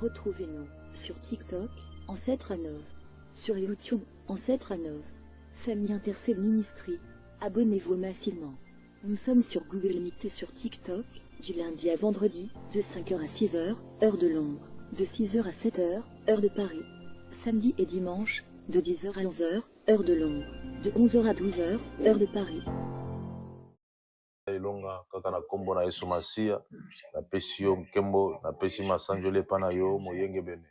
Retrouvez-nous sur TikTok, Ancêtre Anov, sur YouTube, Ancêtre Anov, Famille Intercelle Ministry. Abonnez-vous massivement. Nous sommes sur Google Meet et sur TikTok, du lundi à vendredi, de 5h à 6h, heure de Londres, de 6h à 7h, heure de Paris. Samedi et dimanche, de 10h à 11h, heure de Londres, de 11h à 12h, heure de Paris. Ilonga kaka na kombo na Yesu Masia na pesi yo mkembo na pesi masanjole pana yo moyenge bene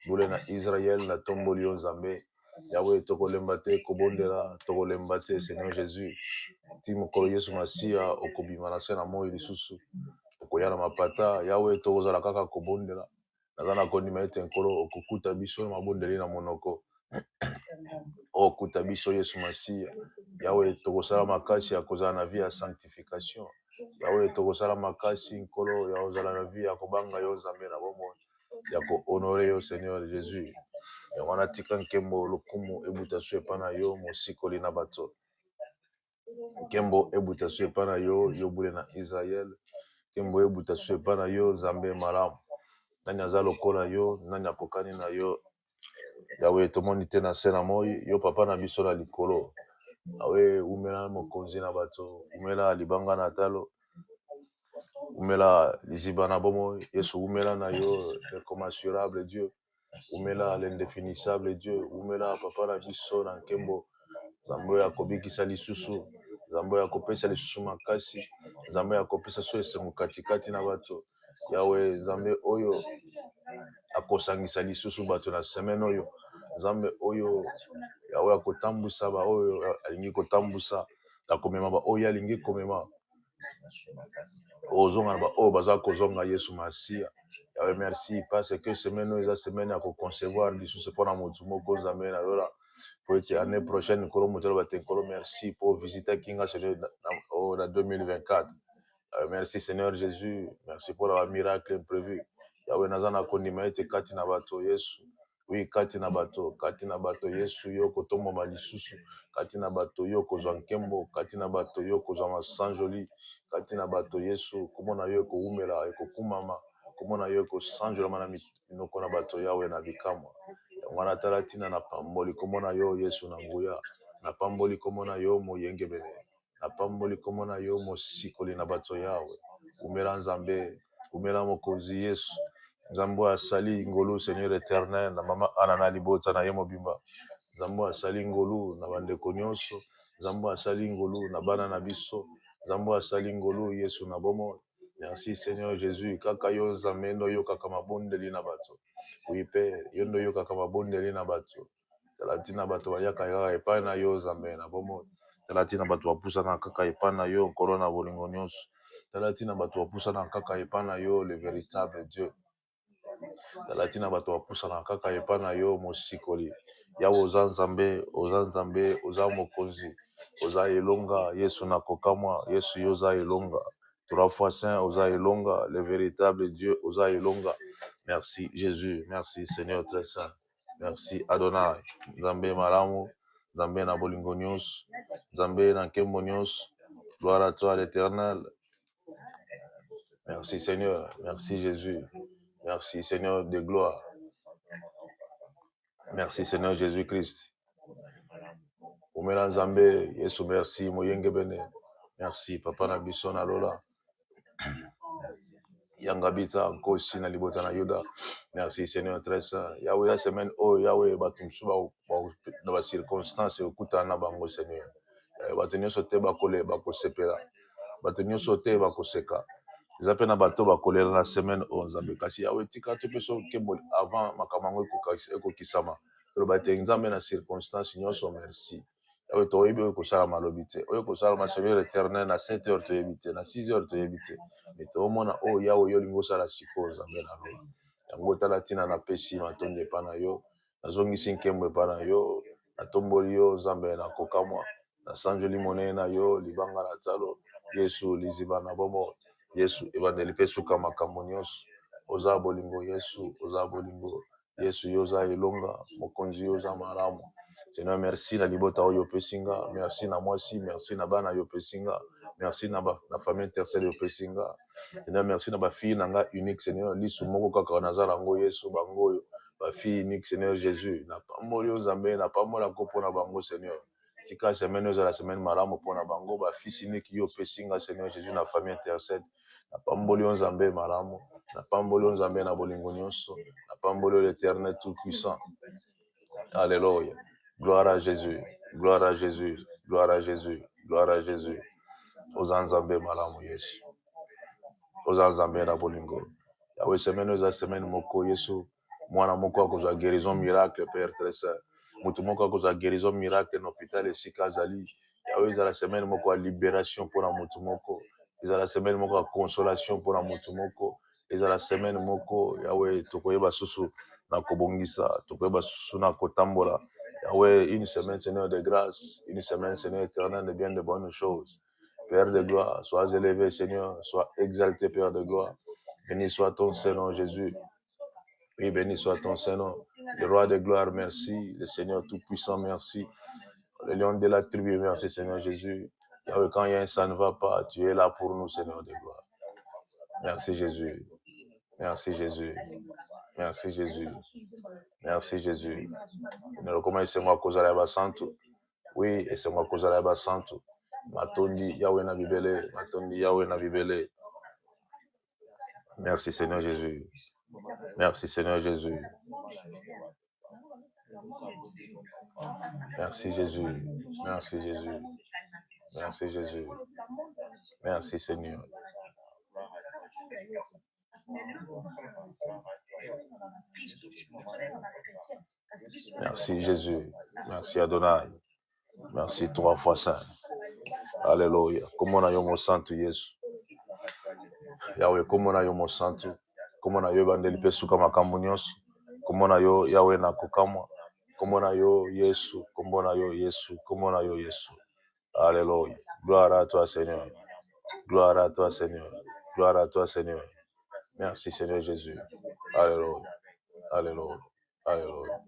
bule na Israël na tomboli yo Nzambe Yahweh tokolemba te kobondela tokolemba te Seigneur Jésus ti mokolo Yesu Masia okobima na se na moi lisusu okoya na mapata Yahweh tokozala kaka kobondela naza na kondima ete nkolo okokuta biso na mabondeli na monoko okuta biso Yesu Masia Yahweh tokosala makasi ya kozala na vie ya sanctification Yahweh tokosala makasi nkolo ya kozala na vie ya kobanga yo Nzambe na bomoi ya kohonore yo Seigneur Jésus yango natika nkembo lokumu ebuta so epa na yo mosikoli na bato nkembo ebuta so epa na yo yo bule na Israël nkembo ebuta so epa na yo Nzambe malamu nani aza lokola yo nani akokani na yo Yahweh tomoni te na se na moi yo papa na biso na likolo Yahweh umela mokonzi na bato umela libanga na talo umela liziba na bomoi Yesu umela na yo l'incommensurable Dieu umela l'indéfinissable Dieu umela papa na biso na nkembo Nzambe ya kobikisa lisusu Nzambe ya kopesa lisusu makasi Nzambe ya kopesa so esengo katikati na bato Yahweh Nzambe oyo akosangisa lisusu bato na semaine oyo Nzambe oyo Yahweh akotambusa ba oyo alingi kotambusa akomema ba oyo alingi komema ozonga na ba oyo baza kozonga Yesu Masia Yahweh merci parce que semaine oyo eza semaine ya koconcevoir lisusu mpona motu moko Nzambe na lola po ete année prochaine nkolo motelo bate nkolo merci po visiter kinga Seigneur na 2024 merci Seigneur Jésus merci pour la miracle imprévu Yahweh naza na kondima ete kati na bato Yesu oui kati na bato Yesu yo kotomboma lisusu kati na bato yo kozwa nkembo kati na bato yo kozwa masanjoli kati na bato Yesu komona yo ekoumela ekokumama komona yo ekosanjolama na minoko na bato Yahweh na bikamwa yango wana tala ntina na pamboli komona yo Yesu na nguya na pamboli komona yo moyenge bene na pamboli komona yo mosikoli na bato Yahweh umela Nzambe umela mokonzi Yesu Nzambe asali ngolu Seigneur éternel na mama ana na libota na ye mobimba Nzambe asali ngolu na bandeko nyonso Nzambe asali ngolu na bana na biso Nzambe asali ngolu Yesu na bomo merci Seigneur Jésus kaka yo Nzambe ndo yo kaka mabondeli na bato oui Père yo ndo yo kaka mabondeli na bato talati na bato bayaka kaka epai na yo Nzambe na bomo talati na bato bapusana kaka epai na yo nkolo na bolingo nyonso talati na bato bapusana kaka epai na yo le véritable Dieu talati na bato bapusana kaka epai na yo mosikoli yawe oza Nzambe oza mokonzi oza elonga Yesu na kokamwa Yesu yo oza elonga 3 fois saint oza elonga le véritable Dieu oza elonga merci Jésus merci Seigneur très saint merci Adonai Nzambe malamu Nzambe na bolingo nyonso Nzambe na nkembo nyonso gloire à toi l'éternel merci Seigneur merci Jésus merci Seigneur de gloire. Merci Seigneur Jésus-Christ. Umela Nzambe, Yesu merci, moyenge bene. Merci Papa na biso na lola. Yangabita nkosi na libota na Yuda. Merci Seigneur très saint. Yahweh la semaine Yahweh batumsu dans les circonstances okuta na bango Seigneur. Batenyo sote bakole bakosepela. Batenyo sote bakoseka. Zape na bato bakolela la semaine Nzambe kasi Yahweh tika to peso kembo avant makamango ekokisama. To bate Nzambe na circonstance nyonso merci. Yahweh to yebi okosala malobi te. Oyo kosala ma Seigneur éternel na 7 heures to yebite na 6 heures to yebite. Mais to mona Yahweh yo lingo sala siko Nzambe na lola. Yango tala tina na pesi matonde pa na yo. Nazongisi nkembo pa na yo. Na tomboli yo Nzambe na kokamwa. Na sanjoli monene na yo libanga na talo. Yesu liziba na bomo. Yesu ebandeli pe suka makambo nyonso oza bolingo Yesu oza bolingo Yesu yo oza elonga mokonzi yo oza malamu Seigneur, merci na libota oyo pesinga, merci na mwasi, merci na bana yo pesinga, merci na famille intercelle yo pesinga. Seigneur, merci na ba fille nanga unique, Seigneur, lisu moko kaka naza nango Yesu bango yo, ba fille unique, Seigneur Jésus, na pamboli yo Nzambe, na pambola ko pona bango, Seigneur. Tika semaine oyo la semaine malamu pona bango, ba fils unique yo pesinga, Seigneur Jésus, na famille intercelle, na pamboli yo Nzambe malamu, na pamboli yo Nzambe na bolingo nyonso, na pamboli yo l'Éternel tout puissant. Alléluia. Gloire à Jésus, gloire à Jésus, gloire à Jésus, gloire à Jésus. Oza Nzambe malamu Yesu. Oza Nzambe na bolingo. Yawe semaine oza semaine moko Yesu. Mwana moko akozwa guérison miracle Père très saint. Mutu moko akozwa guérison miracle na hôpital esika azali. Yawe ezala semaine moko ya libération mpona mutu moko. Ezala semaine moko ya consolation mpona mutu moko. Ezala semaine moko Yawe tokoyeba susu na kobongisa, tokoyeba susu na kotambola. Yahweh, une semaine, Seigneur, de grâce, une semaine, Seigneur éternel, de bien de bonnes choses. Père de gloire, sois élevé, Seigneur, sois exalté, Père de gloire. Béni soit ton Saint-Nom, Jésus. Oui, béni soit ton Saint-Nom. Le roi de gloire, merci. Le Seigneur tout-puissant, merci. Le lion de la tribu, merci, Seigneur Jésus. Yahweh, quand il y a un ça ne va pas, tu es là pour nous, Seigneur de gloire. Merci, Jésus. Merci, Jésus. Merci, Jésus. Merci, Jésus. Comment c'est moi cause à santo? Oui, et c'est moi cause à santo. Matondi Yahweh na bibele, Matondi Yahweh na bibele. Merci, Seigneur Jésus. Merci, Seigneur Jésus. Merci, Jésus. Merci, Jésus. Merci, Jésus. Merci, Seigneur. Merci, Jésus. Merci, Adonai. Merci, 3 fois saint. Alléluia. Comment on a eu mon santo, Yesu. Yahweh, comment on a eu mon santo. Comment on a eu bandeli pesu kama kamunios. Comment on a eu Yahweh na kukamwa. Comment on a eu Yesu. Comment on a eu Yesu. Comment on a eu Yesu. Alléluia. Gloire à toi, Seigneur. Gloire à toi, Seigneur. Gloire à toi, Seigneur. Merci, Seigneur Jésus. Alléluia. Alléluia. Alléluia.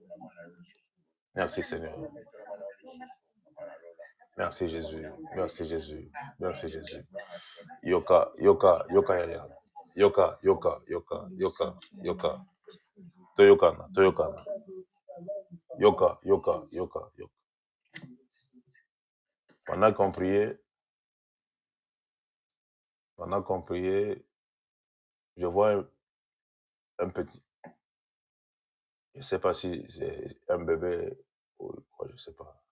Merci, Seigneur. Merci, Jésus. Merci, Jésus. Merci, Jésus. Yoka, yoka, yoka, yaya. Yoka, yoka, yoka, yoka, yoka. Toyokana, toyokana. Yoka, yoka, yoka, yoka. Pendant qu'on priait, je vois un petit. Je ne sais pas si c'est un bébé ou quoi, je ne sais pas.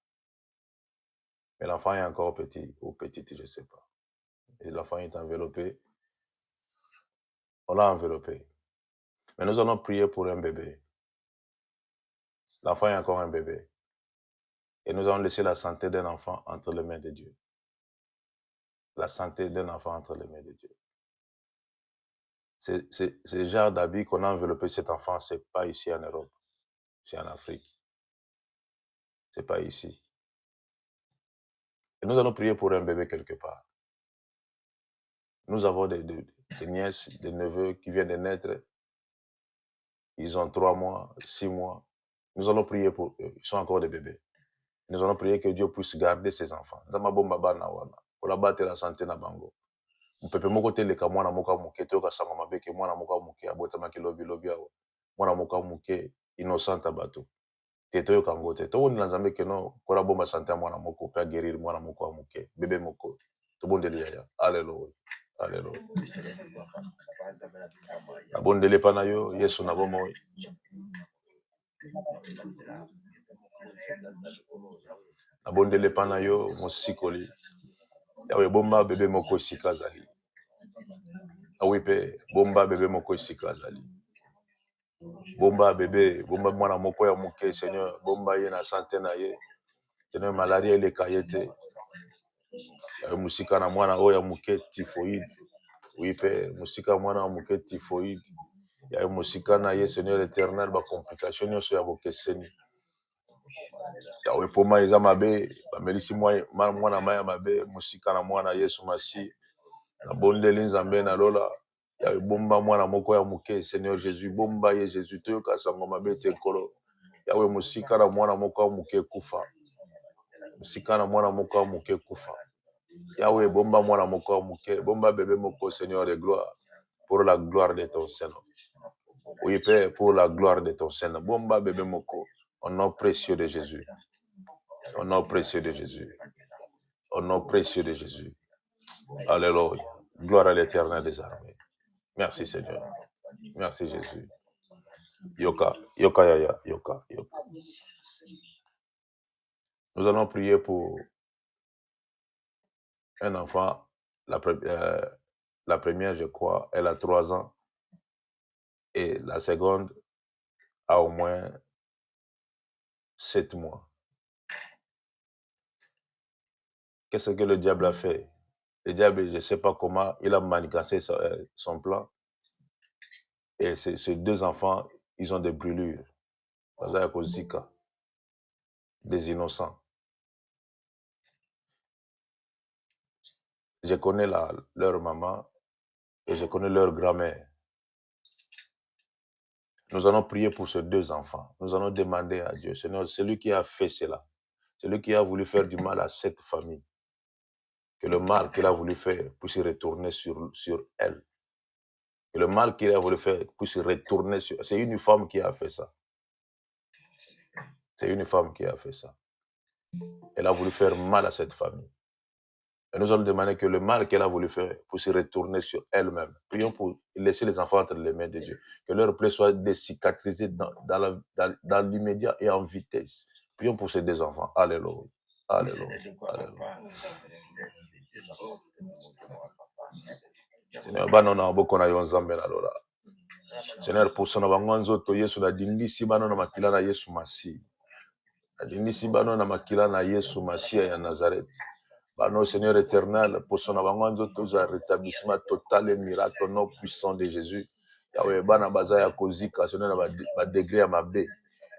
Mais l'enfant est encore petit ou petite, je ne sais pas. Et l'enfant est enveloppé. On l'a enveloppé. Mais nous allons prier pour un bébé. L'enfant est encore un bébé. Et nous allons laisser la santé d'un enfant entre les mains de Dieu. La santé d'un enfant entre les mains de Dieu. C'est le genre d'habit qu'on a enveloppé cet enfant, ce n'est pas ici en Europe. C'est en Afrique. Ce n'est pas ici. Et nous allons prier pour un bébé quelque part. Nous avons des nièces, des neveux qui viennent de naître. Ils ont 3 mois, 6 mois. Nous allons prier pour eux. Ils sont encore des bébés. Nous allons prier que Dieu puisse garder ses enfants. Pour la battre la santé na bango. Mpepe moko teleka mwana moka muke toyoka sanga mabeke mwana moka muke abotamaki lobi awa. Mwana moka muke innocent bato. Te toyoka ngo te. To na Nzambe ke no kola bomba santé ya mwana moko pe guérir mwana moko muke bébé moko. To bondeli yaya. Alléluia. Alléluia. Abondele pana yo Yesu na bomo. Abondele pana yo mosikoli. Yawe bomba bébé moko sika zali. Awi pe bomba bébé moko sika zali. Bomba bébé, bomba mwana moko ya muke Seigneur, bomba ye na santé na ye. Seigneur malaria ele kayete. Yawe musika na mwana oya muke typhoïde. Oui pe musika mwana muke typhoïde. Yawe musika na ye Seigneur éternel ba complication nyonso ya bokeseni. Yawe poma eza mabe, ba melisi mwana maya mabe, musika na mwana Yesu Masi. Na bondeli Nzambe na lola. Yawe bomba mwana moko ya muke Seigneur Jésus, bomba ye Jésus toyoka sango mabe te kolo. Yahweh, musika na mwana moko muke kufa. Musika na mwana moko muke kufa. Yahweh, bomba mwana moko muke, bomba bébé moko, Seigneur de gloire, pour la gloire de ton Seigneur. Oui, Père, pour la gloire de ton Seigneur. Bomba bébé moko, au nom précieux de Jésus. Au nom précieux de Jésus. Au nom précieux de Jésus. Alléluia. Gloire à l'Éternel des armées. Merci Seigneur. Merci Jésus. Yoka, yoka, yaya, yoka, yoka. Nous allons prier pour un enfant. La première, je crois, elle a 3 ans. Et la seconde a au moins 7 mois. Qu'est-ce que le diable a fait? Le diable, je ne sais pas comment, il a manigancé son plan. Et ces 2 enfants, ils ont des brûlures. Des innocents. Je connais leur maman et je connais leur grand-mère. Nous allons prier pour ces 2 enfants. Nous allons demander à Dieu, Seigneur, celui qui a fait cela, celui qui a voulu faire du mal à cette famille, que le mal qu'il a voulu faire puisse retourner sur elle. Que le mal qu'il a voulu faire puisse retourner sur... C'est une femme qui a fait ça. C'est une femme qui a fait ça. Elle a voulu faire mal à cette famille. Et nous allons demander que le mal qu'elle a voulu faire puisse retourner sur elle-même. Prions pour laisser les enfants entre les mains de Dieu. Que leur plaie soit décicatrisée dans l'immédiat et en vitesse. Prions pour ces 2 enfants. Alléluia. Alléluia. Alléluia. Seigneur, banona bokona yonzambe na lola. Seigneur, pour son abangonzo to Yesu na dindisi banona makila na Yesu Masi. Na dindisi banona makila na Yesu Masi ya Nazareth. Bano Seigneur éternel, pour son abangonzo to za rétablissement total et miracle au nom puissant de Jésus. Yahweh bana bazaya kozika Seigneur na ba degré ya mabe.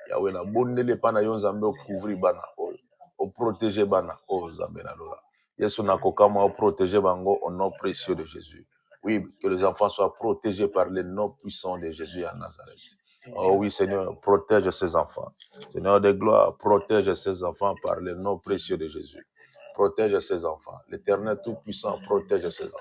Yahweh na bondele pana yonzambe couvrir bana o protéger bana o zambe na lola. Yesu na kokama o protéger bango au nom précieux de Jésus. Oui, que les enfants soient protégés par le nom puissant de Jésus à Nazareth. Oh oui, Seigneur, protège ces enfants. Seigneur de gloire, protège ces enfants par le nom précieux de Jésus. Protège ces enfants. L'Éternel Tout-Puissant protège ces enfants.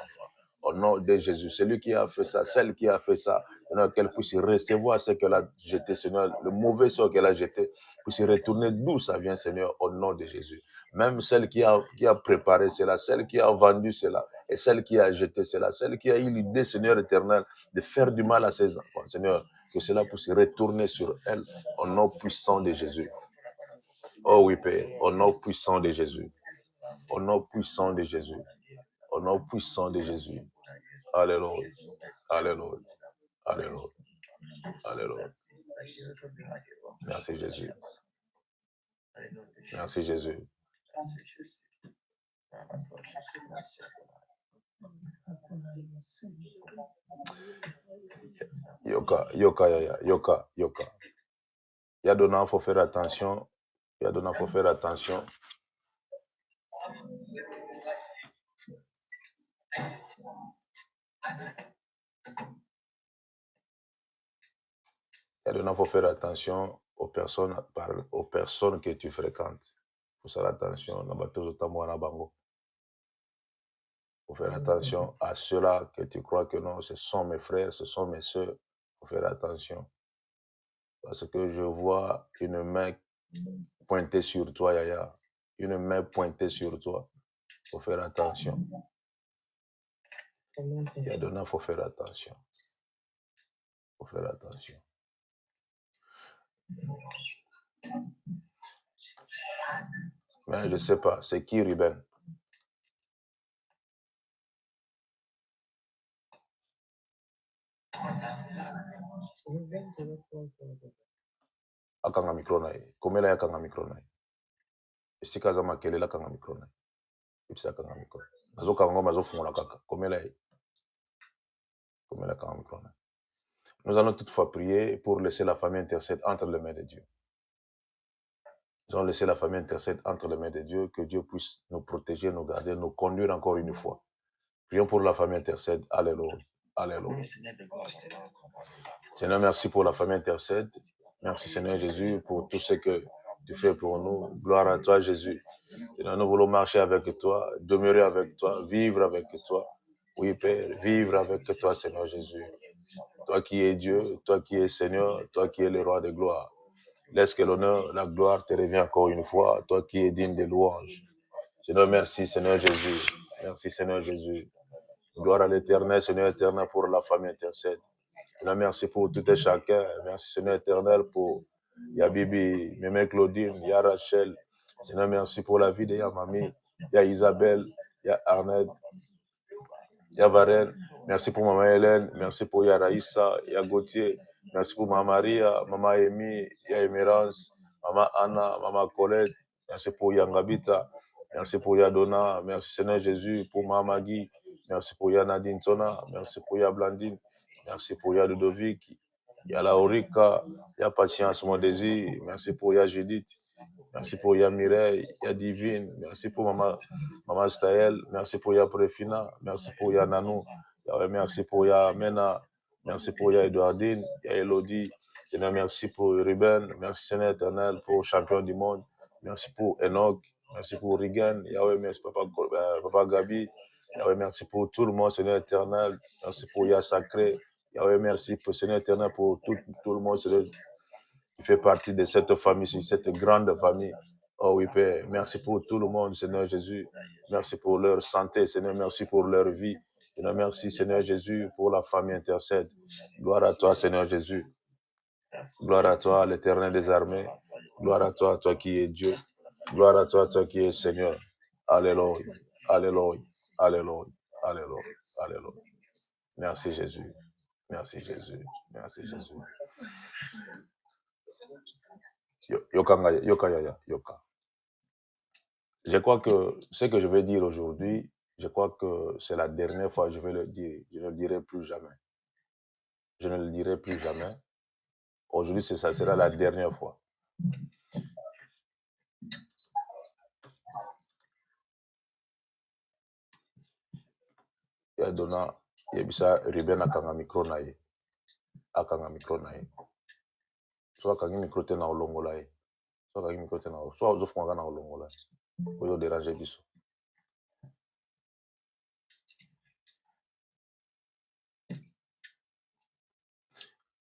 Au nom de Jésus, celui qui a fait ça, celle qui a fait ça, Seigneur, qu'elle puisse recevoir ce qu'elle a jeté, Seigneur, le mauvais sort qu'elle a jeté, puisse retourner d'où ça vient, Seigneur, au nom de Jésus. Même celle qui a préparé cela, celle qui a vendu cela, et celle qui a jeté cela, celle qui a eu l'idée, Seigneur éternel, de faire du mal à ses enfants, Seigneur, que cela puisse retourner sur elle, au nom puissant de Jésus. Oh oui, Père, au nom puissant de Jésus. Au nom puissant de Jésus. Au nom puissant de Jésus. Alléluia. Alléluia. Alléluia. Alléluia. Merci Jésus. Merci Jésus. Yoka, yoka, yaya, yoka, yoka. Yadona, il faut faire attention. Yadona, il faut faire attention. Yadona, il faut faire attention aux personnes que tu fréquentes. Il faut faire attention. Il faut faire attention à ceux-là que tu crois que non, ce sont mes frères, ce sont mes soeurs. Il faut faire attention. Parce que je vois une main pointée sur toi, Yaya. Une main pointée sur toi. Il faut faire attention. Yadona, il faut faire attention. Il faut faire attention. Mais je ne sais pas, c'est qui Ruben? Akanga micro na ye. Komela ya kanga micro na ye. Esika za makelela kanga micro na ye. Ipsa kanga micro. Nazo kanga mazo fungola kaka. Komela ye. Komela kanga micro na ye. Nous allons toutefois prier pour laisser la famille intercède entre les mains de Dieu. Nous allons laisser la famille intercède entre les mains de Dieu, que Dieu puisse nous protéger, nous garder, nous conduire encore une fois. Prions pour la famille intercède. Alléluia. Alléluia. Seigneur, merci pour la famille intercède. Merci Seigneur Jésus pour tout ce que tu fais pour nous. Gloire à toi Jésus. Seigneur, nous voulons marcher avec toi, demeurer avec toi, vivre avec toi. Oui Père, vivre avec toi Seigneur Jésus. Toi qui es Dieu, toi qui es Seigneur, toi qui es le roi de gloire. Laisse que l'honneur, la gloire te revienne encore une fois, toi qui es digne des louanges. Seigneur, merci Seigneur Jésus. Merci Seigneur Jésus. Gloire à l'Éternel, Seigneur éternel, pour la famille intercède. Seigneur, merci pour tout et chacun. Merci Seigneur éternel pour Yabibi, Mémé Claudine, Ya Rachel. Seigneur, merci pour la vie de Ya Mami, Ya Isabelle, Ya Arnett, Ya Varenne. Merci pour Maman Hélène. Merci pour Ya Raïssa, Ya Gauthier. Merci pour Maman Maria, Maman Amy, Ya Emerance, Maman Anna, Maman Colette. Merci pour Ya Ngabita. Merci pour Ya Donna. Merci Seigneur Jésus pour Maman Magui. Merci pour Ya Nadine Tona. Merci pour Ya Blandine. Merci pour Ya Ludovic. Ya Laurika. Ya Patience, mon désir. Merci pour Ya Judith. Merci pour Ya Mireille, Ya Divine. Merci pour Maman Staël. Merci pour Ya Préfina. Merci pour Ya Nanou. Merci pour Ya Mena. Merci pour Ya Edouardine, Ya Elodie. Seigneur, merci pour Ruben. Merci Seigneur éternel pour Champion du monde. Merci pour Enoch. Merci pour Regan. Yahweh, merci Papa Gabi. Yahweh, merci pour tout le monde, Seigneur éternel. Merci pour Ya Sacré. Yahweh, merci pour Seigneur éternel pour tout le monde, Seigneur, qui fait partie de cette famille, cette grande famille. Oh oui, Père, merci pour tout le monde, Seigneur Jésus. Merci pour leur santé, Seigneur. Merci pour leur vie. Seigneur, merci, Seigneur Jésus, pour la famille intercède. Gloire à toi, Seigneur Jésus. Gloire à toi, l'Éternel des armées. Gloire à toi, toi qui es Dieu. Gloire à toi, toi qui es Seigneur. Alléluia, Alléluia, Alléluia, Alléluia, Alléluia. Merci Jésus. Merci Jésus. Merci Jésus. Yoka. Je crois que ce que je vais dire aujourd'hui, je crois que c'est la dernière fois que je vais le dire. Je ne le dirai plus jamais. Je ne le dirai plus jamais. Aujourd'hui, ça sera la dernière fois. Ya dona yebisa Ruben akanga micro na ye. Akanga micro na ye. So akangi micro te na olongola ye. So akangi micro te na olongola. So ozofunga na olongola ye. Ozo déranger biso.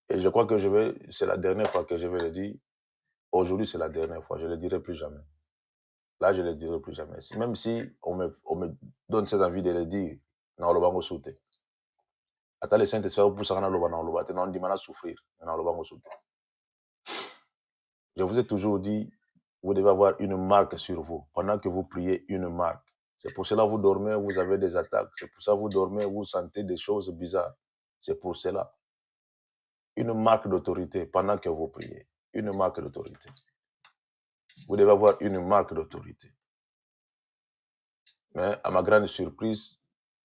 Et je crois que c'est la dernière fois que je vais le dire. Aujourd'hui, c'est la dernière fois. Je ne le dirai plus jamais. Là, je ne le dirai plus jamais. Même si on me donne cette envie de le dire, na olobango soute. Ata le Saint-Esprit pour ça na oloba na oloba te na ondimana souffrir, na olobango soute. Je vous ai toujours dit, vous devez avoir une marque sur vous. Pendant que vous priez, une marque. C'est pour cela que vous dormez, vous avez des attaques. C'est pour ça que vous dormez, vous sentez des choses bizarres. C'est pour cela. Une marque d'autorité pendant que vous priez. Une marque d'autorité. Vous devez avoir une marque d'autorité. Mais à ma grande surprise,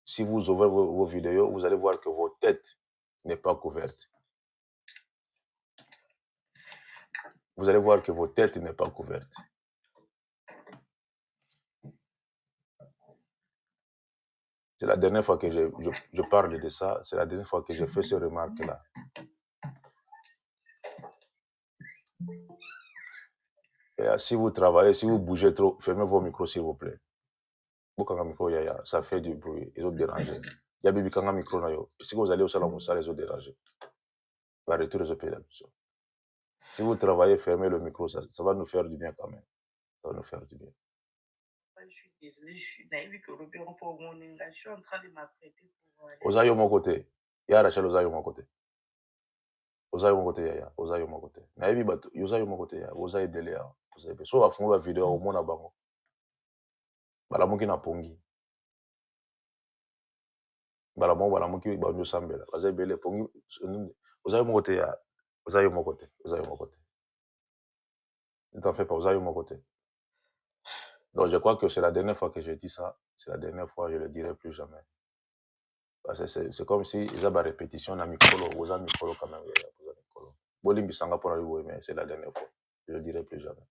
si vous ouvrez vos vidéos, vous allez voir que votre tête n'est pas couverte. Vous allez voir que votre tête n'est pas couverte. C'est la dernière fois que je parle de ça. C'est la dernière fois que je fais ce remarque-là. Et si vous travaillez, si vous bougez trop, fermez vos micros, s'il vous plaît. Ça fait du bruit. Ils ont dérangé. Il y a bibi kanga micro na yo. Si vous allez au salon, ils ont dérangé. Si vous travaillez, fermez le micro. Ça va nous faire du bien quand même. Ça va nous faire du bien. Je suis désolée, je suis naïve que le bureau pour mon je suis en train de m'apprêter pour aller. Osayo mon côté. Ya Rachel Osayo mon côté. Osayo mon côté ya. Osayo mon côté. Naïvi bato. Osayo mon côté ya. Osayo délé ya. Osayo be. So afunga la vidéo au mona bango. Balamuki na pongi. Balamuki banyo sambela. Osayo bele pongi. Osayo mon côté ya. Osayo mon côté. Osayo mon côté. Ne t'en fais pas. Osayo mon côté. Donc je crois que c'est la dernière fois que je dis ça. C'est la dernière fois, je ne le dirai plus jamais. Parce que c'est comme si ils avaient répétition dans micro, aux amis micro quand même. Mais c'est la dernière fois. Je ne le dirai plus jamais.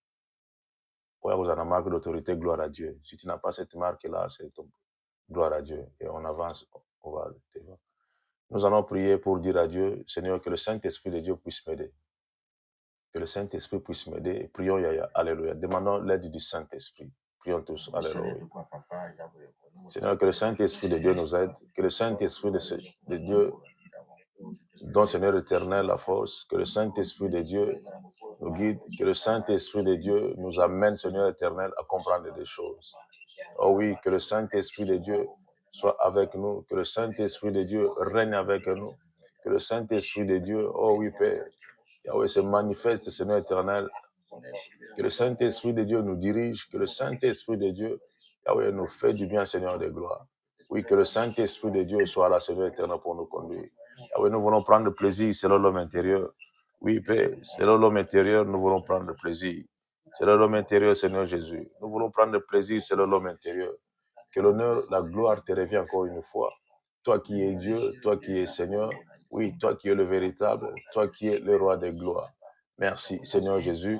Pour vous avez une marque d'autorité, gloire à Dieu. Si tu n'as pas cette marque-là, c'est gloire à Dieu. Et on avance, on va aller. Nous allons prier pour dire à Dieu, Seigneur, que le Saint-Esprit de Dieu puisse m'aider. Que le Saint-Esprit puisse m'aider. Prions, Yaya. Alléluia. Demandons l'aide du Saint-Esprit. Prions tous. Alléluia. Seigneur, que le Saint-Esprit de Dieu nous aide. Que le Saint-Esprit de Dieu donne, Seigneur éternel, la force. Que le Saint-Esprit de Dieu nous guide. Que le Saint-Esprit de Dieu nous amène, Seigneur éternel, à comprendre des choses. Oh oui, que le Saint-Esprit de Dieu soit avec nous. Que le Saint-Esprit de Dieu règne avec nous. Que le Saint-Esprit de Dieu, oh oui, Père, Yahweh se manifeste, Seigneur éternel. Que le Saint-Esprit de Dieu nous dirige. Que le Saint-Esprit de Dieu, Yahweh, nous fait du bien, Seigneur de gloire. Oui, que le Saint-Esprit de Dieu soit là, Seigneur éternel, pour nous conduire. Yahweh, nous voulons prendre plaisir selon l'homme intérieur. Oui, Père, selon l'homme intérieur, nous voulons prendre plaisir. Selon l'homme intérieur, Seigneur Jésus. Nous voulons prendre plaisir selon l'homme intérieur. Que l'honneur, la gloire te revient encore une fois. Toi qui es Dieu, toi qui es Seigneur. Oui, toi qui es le véritable, toi qui es le roi des gloires. Merci, Seigneur Jésus.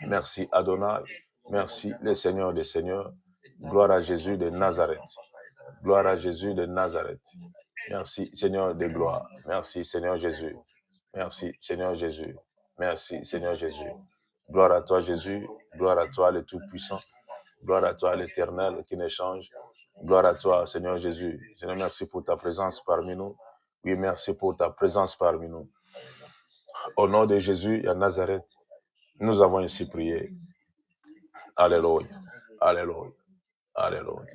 Merci, Adonai. Merci, le Seigneur des Seigneurs. Gloire à Jésus de Nazareth. Gloire à Jésus de Nazareth. Merci, Seigneur de gloire. Merci, Seigneur Jésus. Merci, Seigneur Jésus. Merci, Seigneur Jésus. Gloire à toi, Jésus. Gloire à toi, le Tout-Puissant. Gloire à toi, l'Éternel qui ne change. Gloire à toi, Seigneur Jésus. Seigneur, merci pour ta présence parmi nous. Oui, merci pour ta présence parmi nous. Au nom de Jésus et à Nazareth, nous avons ainsi prié. Alléluia. Alléluia. Alléluia.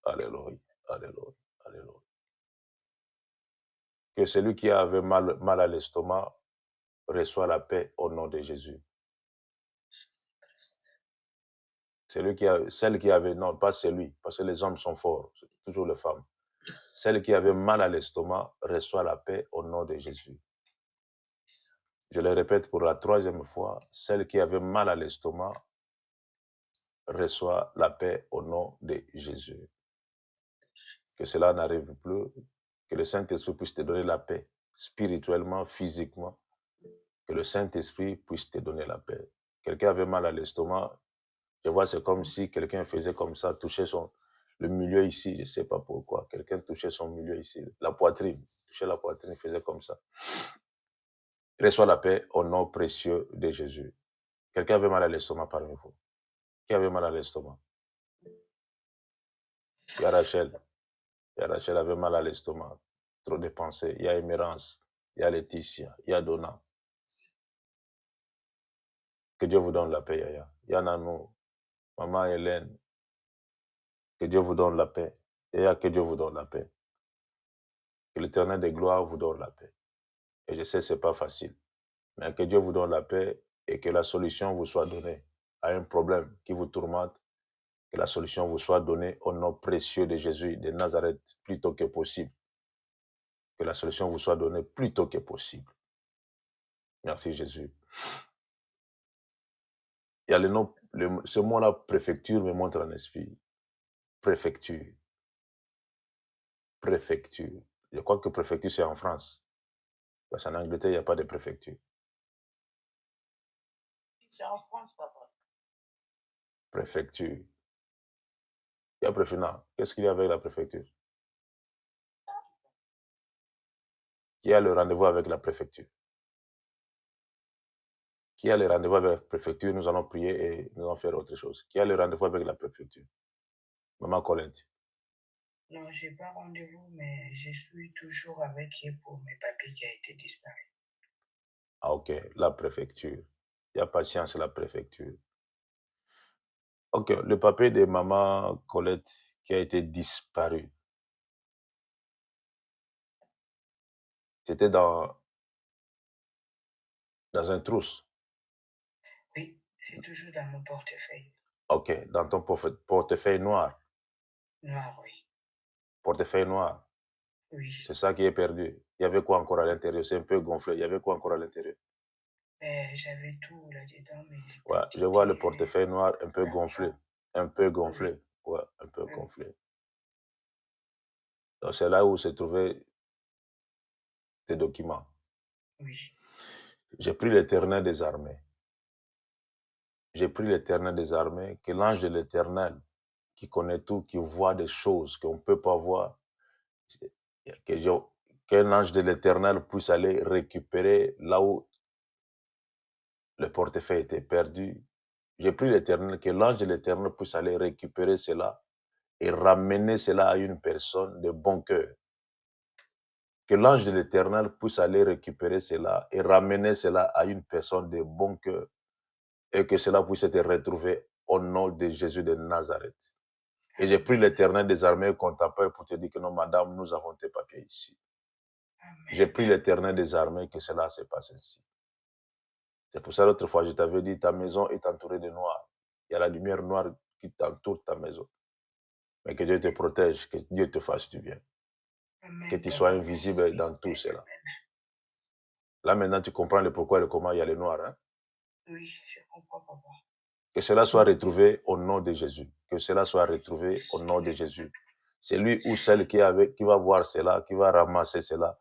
Alléluia. Alléluia. Alléluia. Que celui qui avait mal à l'estomac reçoit la paix au nom de Jésus. Celle qui avait, non, pas celui, parce que les hommes sont forts, c'est toujours les femmes. Celle qui avait mal à l'estomac reçoit la paix au nom de Jésus. Je le répète pour la 3e fois, celle qui avait mal à l'estomac reçoit la paix au nom de Jésus. Que cela n'arrive plus, que le Saint-Esprit puisse te donner la paix, spirituellement, physiquement, que le Saint-Esprit puisse te donner la paix. Quelqu'un avait mal à l'estomac, je vois, c'est comme si quelqu'un faisait comme ça, touchait le milieu ici, je ne sais pas pourquoi. Quelqu'un touchait son milieu ici, la poitrine, touchait la poitrine, faisait comme ça. Reçois la paix au nom précieux de Jésus. Quelqu'un avait mal à l'estomac parmi vous? Qui avait mal à l'estomac? Il y a Rachel. Il y a Rachel avait mal à l'estomac. Trop de pensées. Il y a Émérance. Il y a Laetitia. Il y a Donna. Que Dieu vous donne la paix, Yaya. Il y en a nous. Maman Hélène. Que Dieu vous donne la paix. Yaya, que Dieu vous donne la paix. Que l'Éternel des gloires vous donne la paix. Et je sais que ce n'est pas facile. Mais que Dieu vous donne la paix et que la solution vous soit donnée à un problème qui vous tourmente. Que la solution vous soit donnée au nom précieux de Jésus de Nazareth plus tôt que possible. Que la solution vous soit donnée plus tôt que possible. Merci Jésus. Il y a le nom, ce mot-là, préfecture, me montre en esprit. Préfecture. Préfecture. Je crois que préfecture, c'est en France. Parce qu'en Angleterre, il n'y a pas de préfecture. C'est en France, papa. Préfecture. Il y a préfecture. Qu'est-ce qu'il y a avec la préfecture? Qui a le rendez-vous avec la préfecture? Qui a le rendez-vous avec la préfecture? Nous allons prier et nous allons faire autre chose. Qui a le rendez-vous avec la préfecture? Maman Colette. Non, je n'ai pas rendez-vous, mais je suis toujours avec eux pour mes papiers qui ont été disparus. Ah, ok. La préfecture. Il y a patience, la préfecture. Ok. Le papier de maman Colette qui a été disparu. C'était dans un trousse. Oui, c'est toujours dans mon portefeuille. Ok. Dans ton portefeuille noir. Noir, oui. Portefeuille noir. Oui. C'est ça qui est perdu. Il y avait quoi encore à l'intérieur? C'est un peu gonflé. Il y avait quoi encore à l'intérieur? J'avais tout là-dedans, mais Ouais, je vois le portefeuille noir un peu gonflé. Un peu gonflé. Ouais, un peu gonflé. Donc c'est là où se trouvaient tes documents. Oui. J'ai pris l'Éternel des armées. J'ai pris l'Éternel des armées, que l'ange de l'Éternel, qui connaît tout, qui voit des choses qu'on ne peut pas voir, qu'un ange de l'Éternel puisse aller récupérer là où le portefeuille était perdu. J'ai pris l'Éternel, que l'ange de l'Éternel puisse aller récupérer cela et ramener cela à une personne de bon cœur. Que l'ange de l'Éternel puisse aller récupérer cela et ramener cela à une personne de bon cœur et que cela puisse être retrouvé au nom de Jésus de Nazareth. Et j'ai pris l'Éternel des armées qu'on t'appelle pour te dire que non, madame, nous avons tes papiers ici. J'ai pris l'Éternel des armées que cela se passe ici. C'est pour ça l'autre fois, je t'avais dit, ta maison est entourée de noir. Il y a la lumière noire qui t'entoure ta maison. Mais que Dieu te protège, que Dieu te fasse du bien. Que tu sois invisible dans tout cela. Là, maintenant, tu comprends le pourquoi et le comment il y a le noir. Hein? Oui, je comprends, papa. Que cela soit retrouvé au nom de Jésus. Que cela soit retrouvé au nom de Jésus. C'est lui ou celle qui va voir cela, qui va ramasser cela.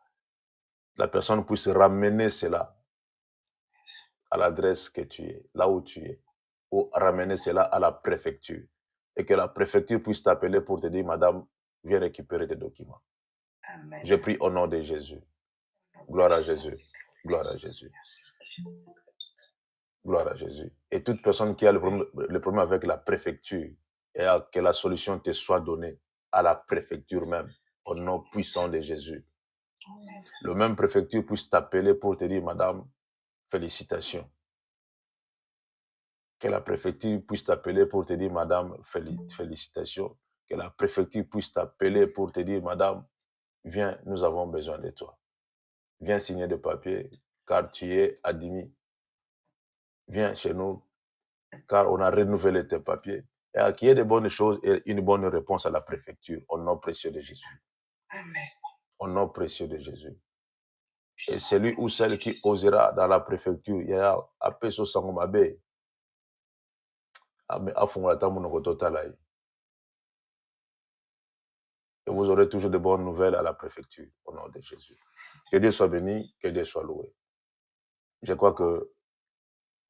La personne puisse ramener cela à l'adresse que tu es, là où tu es. Ou ramener cela à la préfecture. Et que la préfecture puisse t'appeler pour te dire, madame, viens récupérer tes documents. Amen. Je prie au nom de Jésus. Gloire à Jésus. Gloire à Jésus. Gloire à Jésus. Et toute personne qui a le problème avec la préfecture, et que la solution te soit donnée à la préfecture même, au nom puissant de Jésus. Le même préfecture puisse t'appeler pour te dire, madame, félicitations. Que la préfecture puisse t'appeler pour te dire, madame, félicitations. Que la préfecture puisse t'appeler pour te dire, madame, viens, nous avons besoin de toi. Viens signer des papiers, car tu es admis. Viens chez nous, car on a renouvelé tes papiers. Et qu'il y ait de bonnes choses et une bonne réponse à la préfecture, au nom précieux de Jésus. Amen. Au nom précieux de Jésus. Et celui ou celle qui osera dans la préfecture, il y a appelé sur Sangomabe. Et vous aurez toujours de bonnes nouvelles à la préfecture, au nom de Jésus. Que Dieu soit béni, que Dieu soit loué. Je crois que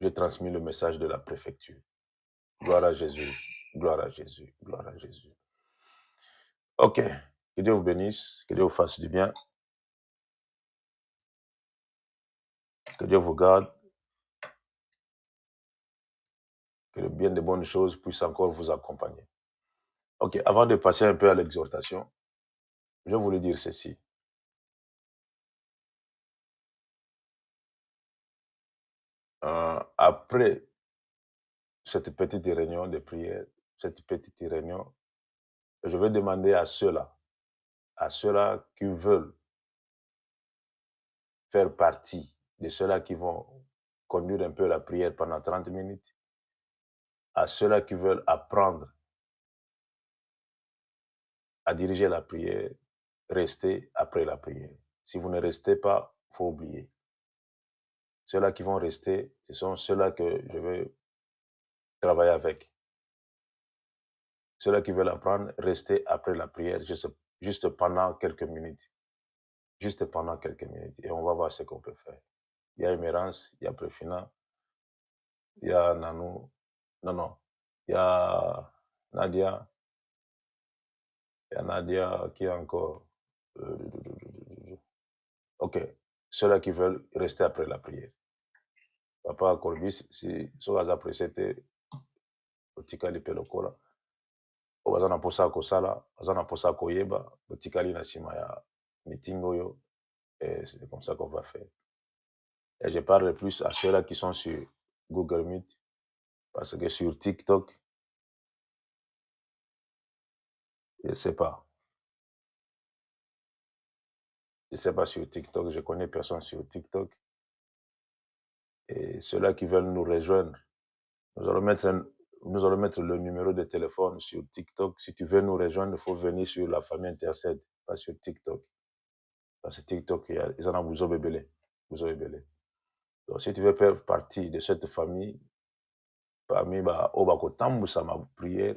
j'ai transmis le message de la préfecture. Gloire à Jésus, gloire à Jésus, gloire à Jésus. Ok, que Dieu vous bénisse, que Dieu vous fasse du bien. Que Dieu vous garde. Que le bien de bonnes choses puisse encore vous accompagner. Ok, avant de passer un peu à l'exhortation, je voulais dire ceci. Après cette petite réunion de prière, cette petite réunion, je vais demander à ceux-là qui veulent faire partie de ceux-là qui vont conduire un peu la prière pendant 30 minutes, à ceux-là qui veulent apprendre à diriger la prière, restez après la prière. Si vous ne restez pas, il faut oublier. Ceux-là qui vont rester, ce sont ceux-là que je vais travailler avec. Ceux-là qui veulent apprendre, restez après la prière, juste pendant quelques minutes. Juste pendant quelques minutes. Et on va voir ce qu'on peut faire. Il y a Emerance, il y a Préfina, il y a Nanou. Non. Il y a Nadia. Il y a Nadia qui est encore. Ok. Ceux-là qui veulent rester après la prière. Papa Corbis, si soki apprécié otikali mpe lokola oyo baza na mposa ya kosala baza na mposa ya koyeba botikali na nsima ya meeting oyo et c'est comme ça qu'on va faire. Et je parle plus à ceux-là qui sont sur Google Meet parce que sur TikTok, je ne sais pas. Je ne sais pas sur TikTok, je connais personne sur TikTok. Et ceux-là qui veulent nous rejoindre, nous allons mettre le numéro de téléphone sur TikTok. Si tu veux nous rejoindre, il faut venir sur la famille Intercède, pas sur TikTok. Parce que TikTok, ils en ont besoin de bébé. Donc, si tu veux faire partie de cette famille, parmi ma prière,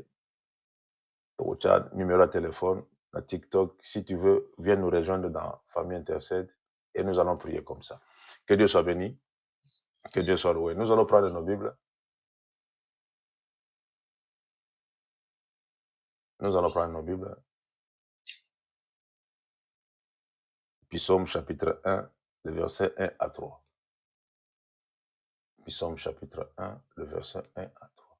au chat, numéro de téléphone, à TikTok, si tu veux, viens nous rejoindre dans Famille Intercède et nous allons prier comme ça. Que Dieu soit béni, que Dieu soit loué. Nous allons prendre nos Bibles. Nous allons prendre nos Bibles. Psaume chapitre 1, le verset 1 à 3. Psaume chapitre 1, le verset 1 à 3.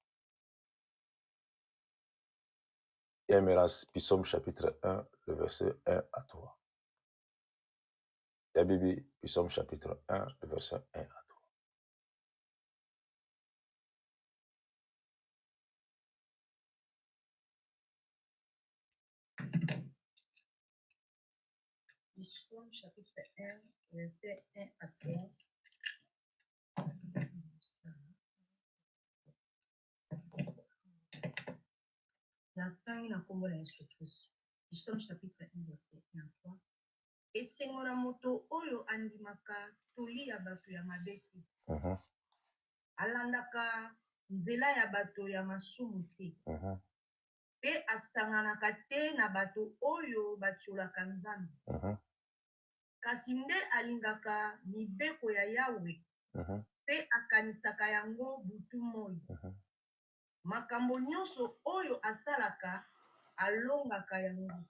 Yameras, Psaume chapitre 1, le verset 1 à 3. Yabibi, Psaume chapitre 1, le verset 1 à 3. Psaume chapitre 1, verset 1 à 3. Natangi na kombo na Yesu Kristo. Psaume chapitre 1, verset 1 à 3. Esengo na moto oyo andimaka toli ya bato ya mabe te. Alandaka nzela ya bato ya masumu te. Mpe asanganaka te na bato oyo batiolaka Nzambe. Kasi nde alingaka mibeko ya Yawe. Mpe akanisaka yango butu moi. Makambo nyonso oyo asalaka alongaka yango.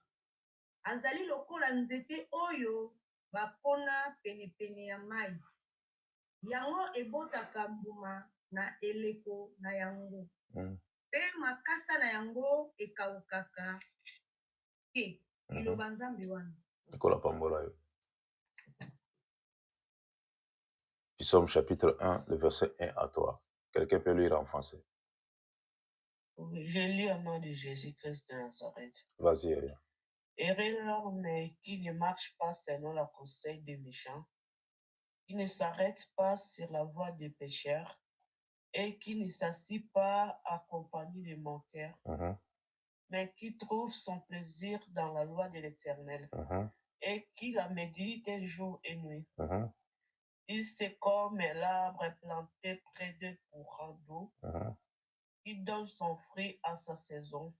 Azali lokola nzete oyo bapona penepene ya mai. Yango ebotaka mbuma na eleko na yango. Mpe makasa na yango ekawukaka te. Liloba Nzambe wana. Nikola Pambola yo. Psaume chapitre 1, le verset 1 à 3. Quelqu'un peut lire en français? Je lis au nom de Jésus-Christ de Nazareth. Vas-y, Aya. Heureux l'homme qui ne marche pas selon le conseil des méchants, qui ne s'arrête pas sur la voie des pécheurs et qui ne s'assit pas accompagné de moqueurs, mais qui trouve son plaisir dans la loi de l'Éternel et qui la médite jour et nuit. Il c'est comme l'arbre planté près de courants d'eau, qui donne son fruit à sa saison,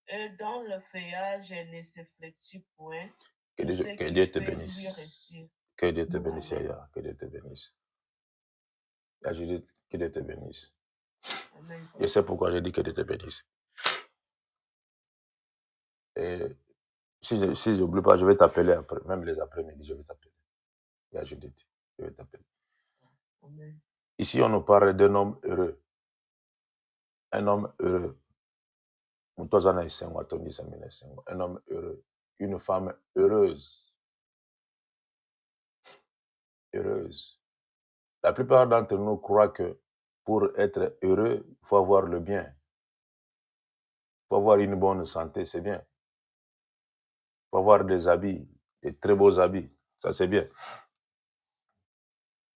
et dont le feuillage ne se flétrit point. Que Dieu te bénisse. Que Dieu te bénisse, Yaya. Que Dieu te bénisse. La Judith, que Dieu te bénisse. Amen. Je sais pourquoi j'ai dit que Dieu te bénisse. Et si j'oublie pas, je vais t'appeler après, même les après-midi, je vais t'appeler. La Judith, je vais t'appeler. Amen. Ici, on nous parle d'un homme heureux. Un homme heureux. Un homme heureux. Une femme heureuse. Heureuse. La plupart d'entre nous croient que pour être heureux, il faut avoir le bien. Il faut avoir une bonne santé, c'est bien. Il faut avoir des habits, des très beaux habits. Ça, c'est bien.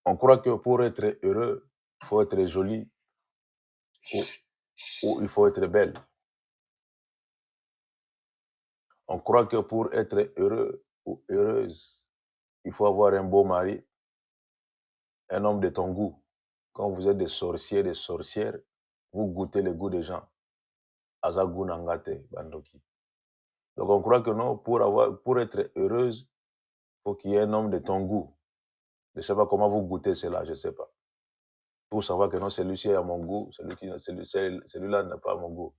On croit que pour être heureux, il faut être joli ou il faut être belle. On croit que pour être heureux ou heureuse, il faut avoir un beau mari, un homme de ton goût. Quand vous êtes des sorciers, des sorcières, vous goûtez le goût des gens. Azagu nangate, bandoki. Donc on croit que non, pour être heureuse, il faut qu'il y ait un homme de ton goût. Je ne sais pas comment vous goûtez cela, je ne sais pas. Pour savoir que non, celui-ci a mon goût, celui-là n'a pas mon goût.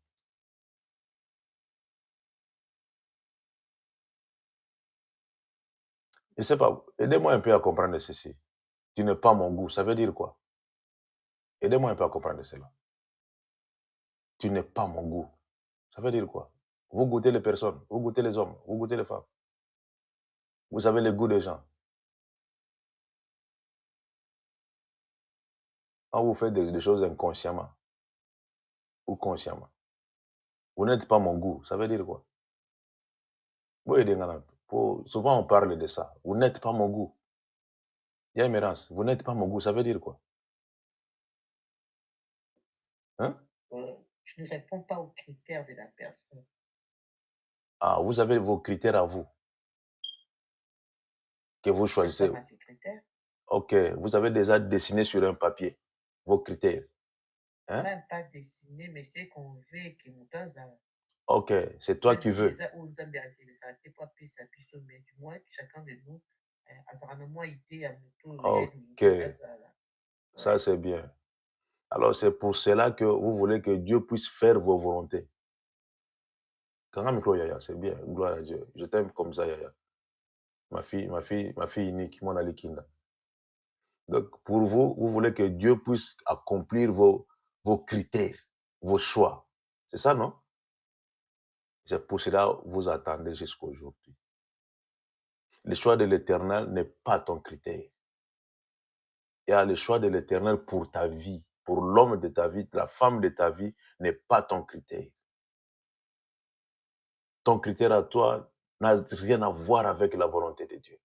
Je ne sais pas, aidez-moi un peu à comprendre ceci. Tu n'es pas mon goût, ça veut dire quoi? Aidez-moi un peu à comprendre cela. Tu n'es pas mon goût. Ça veut dire quoi? Vous goûtez les personnes, vous goûtez les hommes, vous goûtez les femmes. Vous avez le goût des gens. Quand vous faites des choses inconsciemment ou consciemment, vous n'êtes pas mon goût. Ça veut dire quoi? Souvent on parle de ça. Vous n'êtes pas mon goût. Il y a une mérance. Vous n'êtes pas mon goût. Ça veut dire quoi? Hein? Je ne réponds pas aux critères de la personne. Ah, vous avez vos critères à vous. Que vous choisissez. C'est pas mes critères. Ok, vous avez déjà dessiné sur un papier vos critères. Hein? Même pas dessiné, mais c'est qu'on veut que nous dans. Ok, c'est toi qui veux. Chacun de nous ok, ça c'est bien. Alors c'est pour cela que vous voulez que Dieu puisse faire vos volontés. Yaya, c'est bien, gloire à Dieu. Je t'aime comme ça, Yaya. Ma fille unique, mon Alikinda. Donc, pour vous, vous voulez que Dieu puisse accomplir vos critères, vos choix. C'est ça, non? C'est pour cela que vous attendez jusqu'à aujourd'hui. Le choix de l'Éternel n'est pas ton critère. Il y a le choix de l'Éternel pour ta vie, pour l'homme de ta vie, la femme de ta vie, n'est pas ton critère. Ton critère à toi n'a rien à voir avec la volonté de Dieu.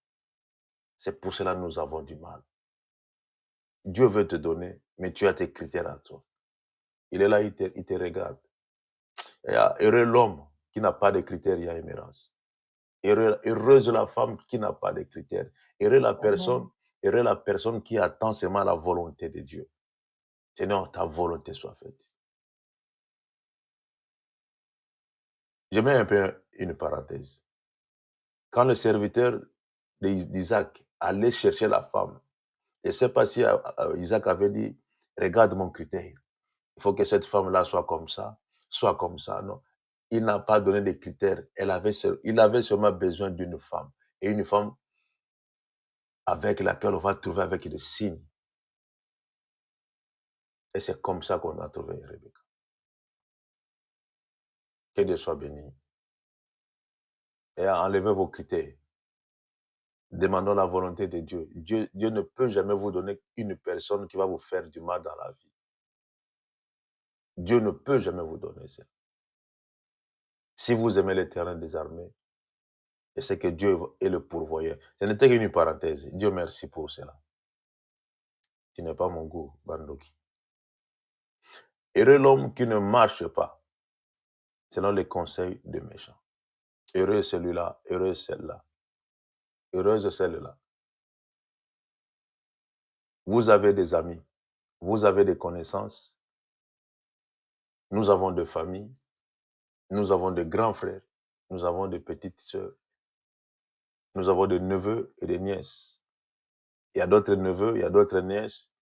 C'est pour cela que nous avons du mal. Dieu veut te donner, mais tu as tes critères à toi. Il est là, il te regarde. Il y a heureux l'homme qui n'a pas de critères, il y a émérance. Heureuse la femme qui n'a pas de critères. Heureuse la personne qui attend seulement la volonté de Dieu. Seigneur, ta volonté soit faite. Je mets un peu une parenthèse. Quand le serviteur d'Isaac allait chercher la femme, je ne sais pas si Isaac avait dit, regarde mon critère. Il faut que cette femme-là soit comme ça, non. Il n'a pas donné de critères. Il avait seulement besoin d'une femme. Et une femme avec laquelle on va trouver avec des signes. Et c'est comme ça qu'on a trouvé Rebecca. Que Dieu soit béni. Et enlevez vos critères. Demandons la volonté de Dieu. Dieu ne peut jamais vous donner une personne qui va vous faire du mal dans la vie. Dieu ne peut jamais vous donner ça. Si vous aimez l'Éternel des armées, et c'est que Dieu est le pourvoyeur. Ce n'était qu'une parenthèse. Dieu merci pour cela. Ce n'est pas mon goût, Bandoki. Heureux l'homme qui ne marche pas selon les conseils des méchants. Heureux celui-là, heureux celle-là. Heureuse celle-là. Vous avez des amis, vous avez des connaissances, nous avons des familles, nous avons des grands frères, nous avons des petites sœurs, nous avons des neveux et des nièces. Il y a d'autres neveux, il y a d'autres nièces.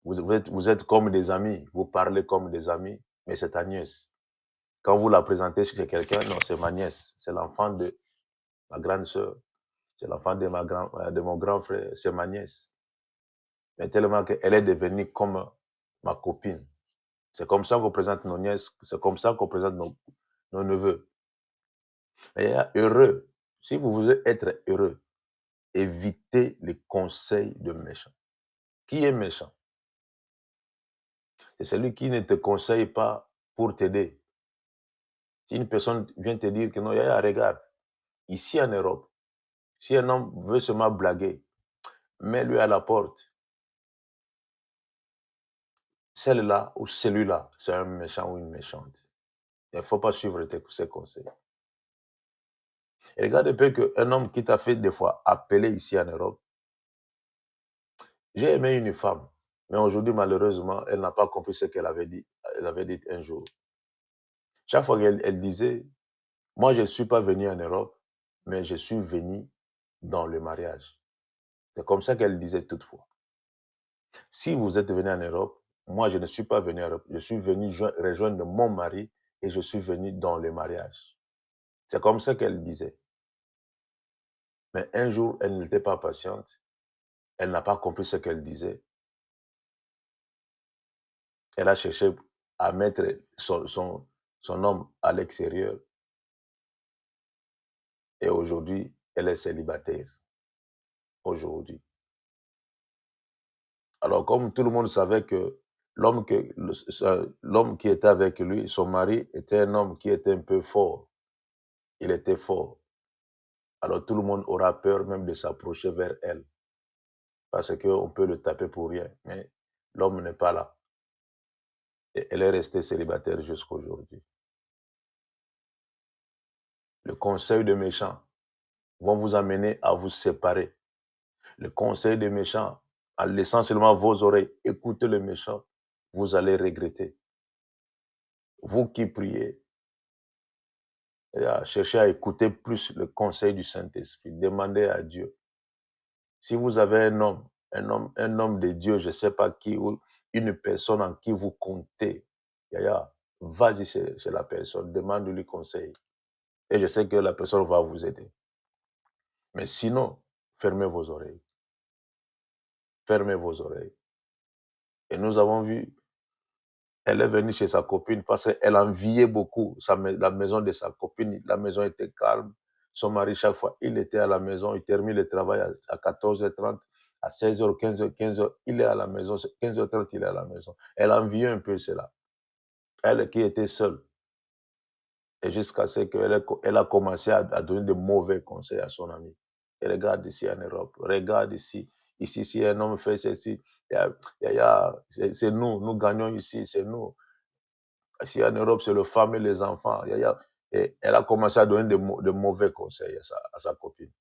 Vous êtes comme des amis, vous parlez comme des amis, mais c'est ta nièce. Quand vous la présentez chez quelqu'un, non, c'est ma nièce, c'est l'enfant de ma grande sœur, c'est l'enfant de mon grand frère, c'est ma nièce. Mais tellement qu'elle est devenue comme ma copine. C'est comme ça qu'on présente nos nièces, c'est comme ça qu'on présente nos neveux. Et heureux, si vous voulez être heureux, évitez les conseils de méchants. Qui est méchant? C'est celui qui ne te conseille pas pour t'aider. Si une personne vient te dire que non, regarde, ici en Europe, si un homme veut seulement blaguer, mets-lui à la porte. Celle-là ou celui-là, c'est un méchant ou une méchante. Il ne faut pas suivre ses conseils. Et regarde un peu qu'un homme qui t'a fait des fois appeler ici en Europe. J'ai aimé une femme, mais aujourd'hui, malheureusement, elle n'a pas compris ce qu'elle avait dit. Elle avait dit un jour. Chaque fois qu'elle disait, moi, je ne suis pas venu en Europe, mais je suis venu dans le mariage. C'est comme ça qu'elle disait toutefois. Si vous êtes venu en Europe, moi, je ne suis pas venu en Europe. Je suis venu rejoindre mon mari et je suis venu dans le mariage. C'est comme ça qu'elle disait. Mais un jour, elle n'était pas patiente. Elle n'a pas compris ce qu'elle disait. Elle a cherché à mettre son homme à l'extérieur. Et aujourd'hui, elle est célibataire. Aujourd'hui. Alors, comme tout le monde savait que l'homme qui était avec lui, son mari, était un homme qui était un peu fort. Il était fort. Alors, tout le monde aura peur même de s'approcher vers elle. Parce qu'on peut le taper pour rien. Mais l'homme n'est pas là. Et elle est restée célibataire jusqu'à aujourd'hui. Le conseil des méchants vont vous amener à vous séparer. Le conseil des méchants, en laissant seulement vos oreilles écouter le méchant, vous allez regretter. Vous qui priez, cherchez à écouter plus le conseil du Saint-Esprit. Demandez à Dieu. Si vous avez un homme de Dieu, je ne sais pas qui, ou une personne en qui vous comptez, vas-y chez la personne, demande-lui conseil. Et je sais que la personne va vous aider. Mais sinon, fermez vos oreilles. Fermez vos oreilles. Et nous avons vu, elle est venue chez sa copine parce qu'elle enviait beaucoup la maison de sa copine. La maison était calme. Son mari, chaque fois, il était à la maison. Il termine le travail à 14h30, à 16h, 15h, 15h. Il est à la maison. 15h30, il est à la maison. Elle enviait un peu cela. Elle qui était seule. Et jusqu'à ce qu'elle a commencé à donner de mauvais conseils à son ami. Et regarde ici en Europe. Regarde ici. Ici, si un homme fait ceci, c'est nous gagnons ici, c'est nous. Ici en Europe, c'est le femme et les enfants. Et elle a commencé à donner de mauvais conseils à sa copine.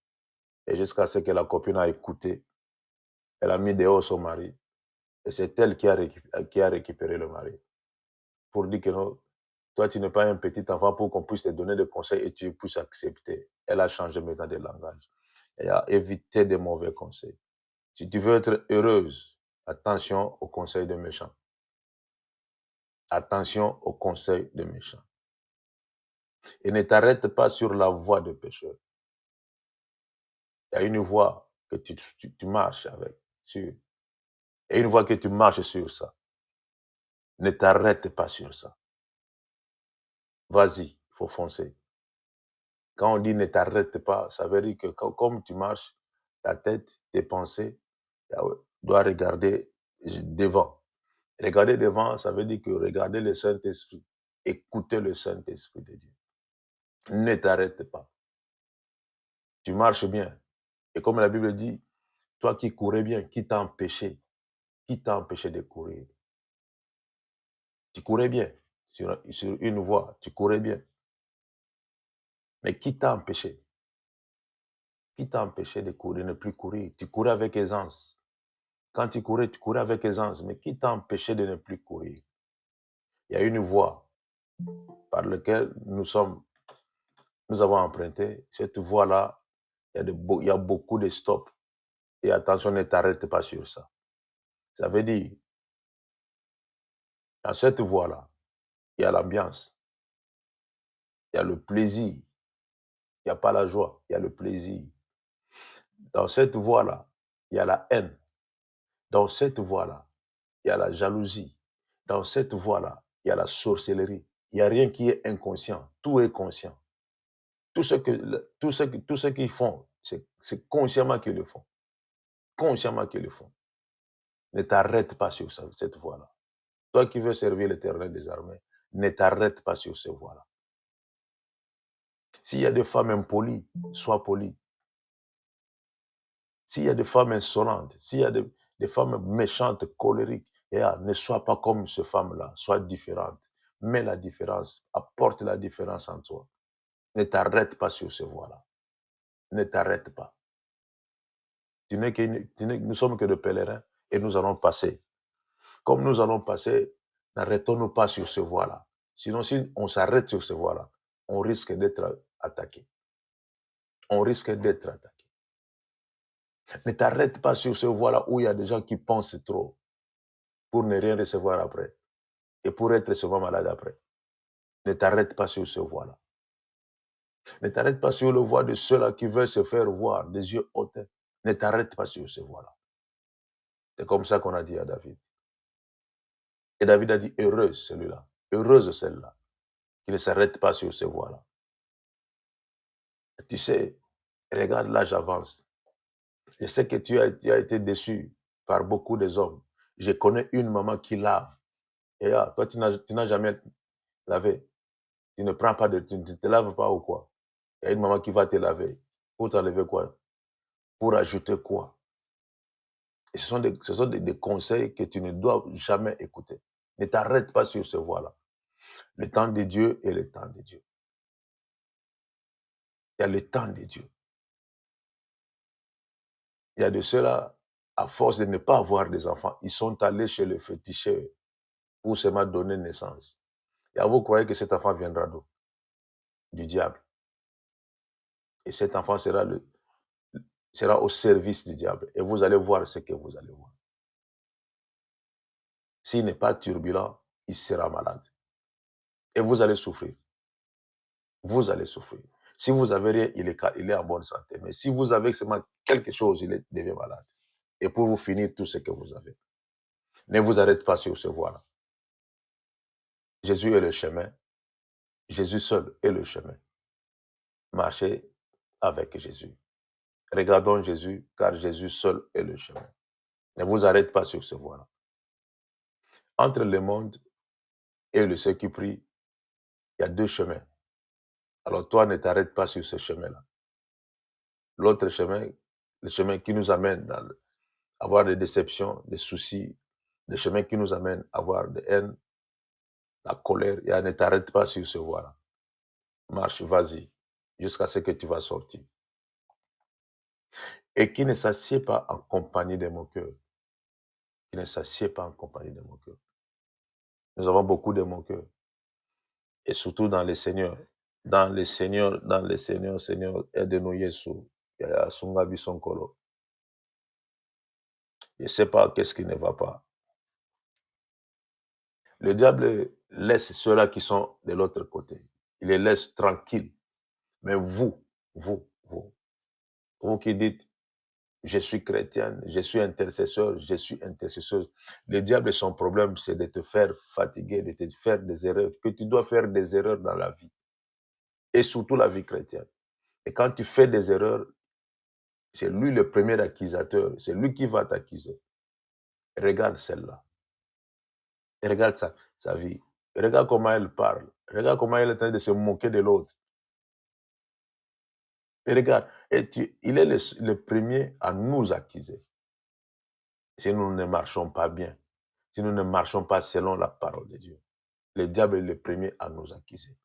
Et jusqu'à ce que la copine a écouté, elle a mis dehors son mari. Et c'est elle qui a récupéré le mari. Pour dire que non, toi, tu n'es pas un petit enfant pour qu'on puisse te donner des conseils et tu puisses accepter. Elle a changé maintenant de langage. Elle a évité des mauvais conseils. Si tu veux être heureuse, attention aux conseils des méchants. Attention aux conseils des méchants. Et ne t'arrête pas sur la voie des pécheurs. Il y a une voie que tu marches avec, sur. Et une voie que tu marches sur ça. Ne t'arrête pas sur ça. Vas-y, il faut foncer. Quand on dit ne t'arrête pas, ça veut dire que comme tu marches, ta tête, tes pensées, doivent regarder devant. Regarder devant, ça veut dire que regarder le Saint-Esprit, écouter le Saint-Esprit de Dieu. Ne t'arrête pas. Tu marches bien. Et comme la Bible dit, toi qui courais bien, qui t'a empêché de courir? Tu courais bien sur une voie, tu courais bien. Mais qui t'a empêché? Qui t'a empêché de courir, de ne plus courir? Tu courais avec aisance. Quand tu courais avec aisance. Mais qui t'a empêché de ne plus courir? Il y a une voie par laquelle nous avons emprunté. Cette voie-là, il y a beaucoup de stops. Et attention, ne t'arrête pas sur ça. Ça veut dire, dans cette voie-là, il y a l'ambiance, il y a le plaisir. Il n'y a pas la joie, il y a le plaisir. Dans cette voie-là, il y a la haine. Dans cette voie-là, il y a la jalousie. Dans cette voie-là, il y a la sorcellerie. Il n'y a rien qui est inconscient. Tout est conscient. Tout ce qu'ils font, c'est consciemment qu'ils le font. Consciemment qu'ils le font. Ne t'arrête pas sur cette voie-là. Toi qui veux servir l'Éternel des armées, ne t'arrête pas sur cette voie-là. S'il y a des femmes impolies, sois poli. S'il y a des femmes insolentes, s'il y a des femmes méchantes, colériques, ne sois pas comme ces femmes-là, sois différente. Mets la différence, apporte la différence en toi. Ne t'arrête pas sur ce voie-là. Ne t'arrête pas. Nous sommes que des pèlerins et nous allons passer. Comme nous allons passer, n'arrêtons-nous pas sur ce voie-là. Sinon, si on s'arrête sur ce voie-là, on risque d'être attaqué. On risque d'être attaqué. Ne t'arrête pas sur ce voie-là où il y a des gens qui pensent trop pour ne rien recevoir après et pour être souvent malade après. Ne t'arrête pas sur ce voie-là. Ne t'arrête pas sur le voie de ceux-là qui veulent se faire voir des yeux hautains. Ne t'arrête pas sur ce voie-là. C'est comme ça qu'on a dit à David. Et David a dit, heureuse celui-là, heureuse celle-là, qui ne s'arrête pas sur ce voie-là. Tu sais, regarde, là j'avance. Je sais que tu as été déçu par beaucoup des hommes. Je connais une maman qui lave. Et toi, tu n'as jamais lavé. Tu ne prends pas tu ne te laves pas ou quoi? Il y a une maman qui va te laver. Pour t'enlever quoi? Pour ajouter quoi? Et ce sont des conseils que tu ne dois jamais écouter. Ne t'arrête pas sur ce voie-là. Le temps de Dieu est le temps de Dieu. Il y a le temps de Dieu. Il y a de ceux-là, à force de ne pas avoir des enfants, ils sont allés chez le féticheur pour seulement donner naissance. Et vous croyez que cet enfant viendra d'où? Du diable. Et cet enfant sera au service du diable. Et vous allez voir ce que vous allez voir. S'il n'est pas turbulent, il sera malade. Et vous allez souffrir. Vous allez souffrir. Si vous avez rien, il est en bonne santé. Mais si vous avez seulement quelque chose, il devient malade. et pour vous finir tout ce que vous avez. Ne vous arrêtez pas sur ce voie-là. Jésus est le chemin. Jésus seul est le chemin. Marchez avec Jésus. Regardons Jésus, car Jésus seul est le chemin. Ne vous arrêtez pas sur ce voie-là. Entre le monde et le ceux qui prient, il y a deux chemins. Alors toi, ne t'arrête pas sur ce chemin-là. L'autre chemin, le chemin qui nous amène à avoir des déceptions, des soucis, des chemins qui nous amènent à avoir des haines, la colère, ne t'arrête pas sur ce voie-là. Marche, vas-y, jusqu'à ce que tu vas sortir. Et qui ne s'assied pas en compagnie de mon cœur. Qui ne s'assied pas en compagnie de mon cœur. Nous avons beaucoup de mon cœur. Et surtout dans les seigneurs. Dans les seigneurs, Seigneur, aide-nous, Yesu. Je ne sais pas qu'est-ce qui ne va pas. Le diable laisse ceux-là qui sont de l'autre côté. Il les laisse tranquilles. Mais vous qui dites, je suis chrétienne, je suis intercesseur, le diable, son problème, c'est de te faire fatiguer, de te faire des erreurs, que tu dois faire des erreurs dans la vie. Et surtout la vie chrétienne. Et quand tu fais des erreurs, c'est lui le premier accusateur, c'est lui qui va t'accuser. Regarde celle-là. Et regarde sa vie. Et regarde comment elle parle. Regarde comment elle est en train de se moquer de l'autre. Et regarde, il est le premier à nous accuser. Si nous ne marchons pas bien, si nous ne marchons pas selon la parole de Dieu, le diable est le premier à nous accuser.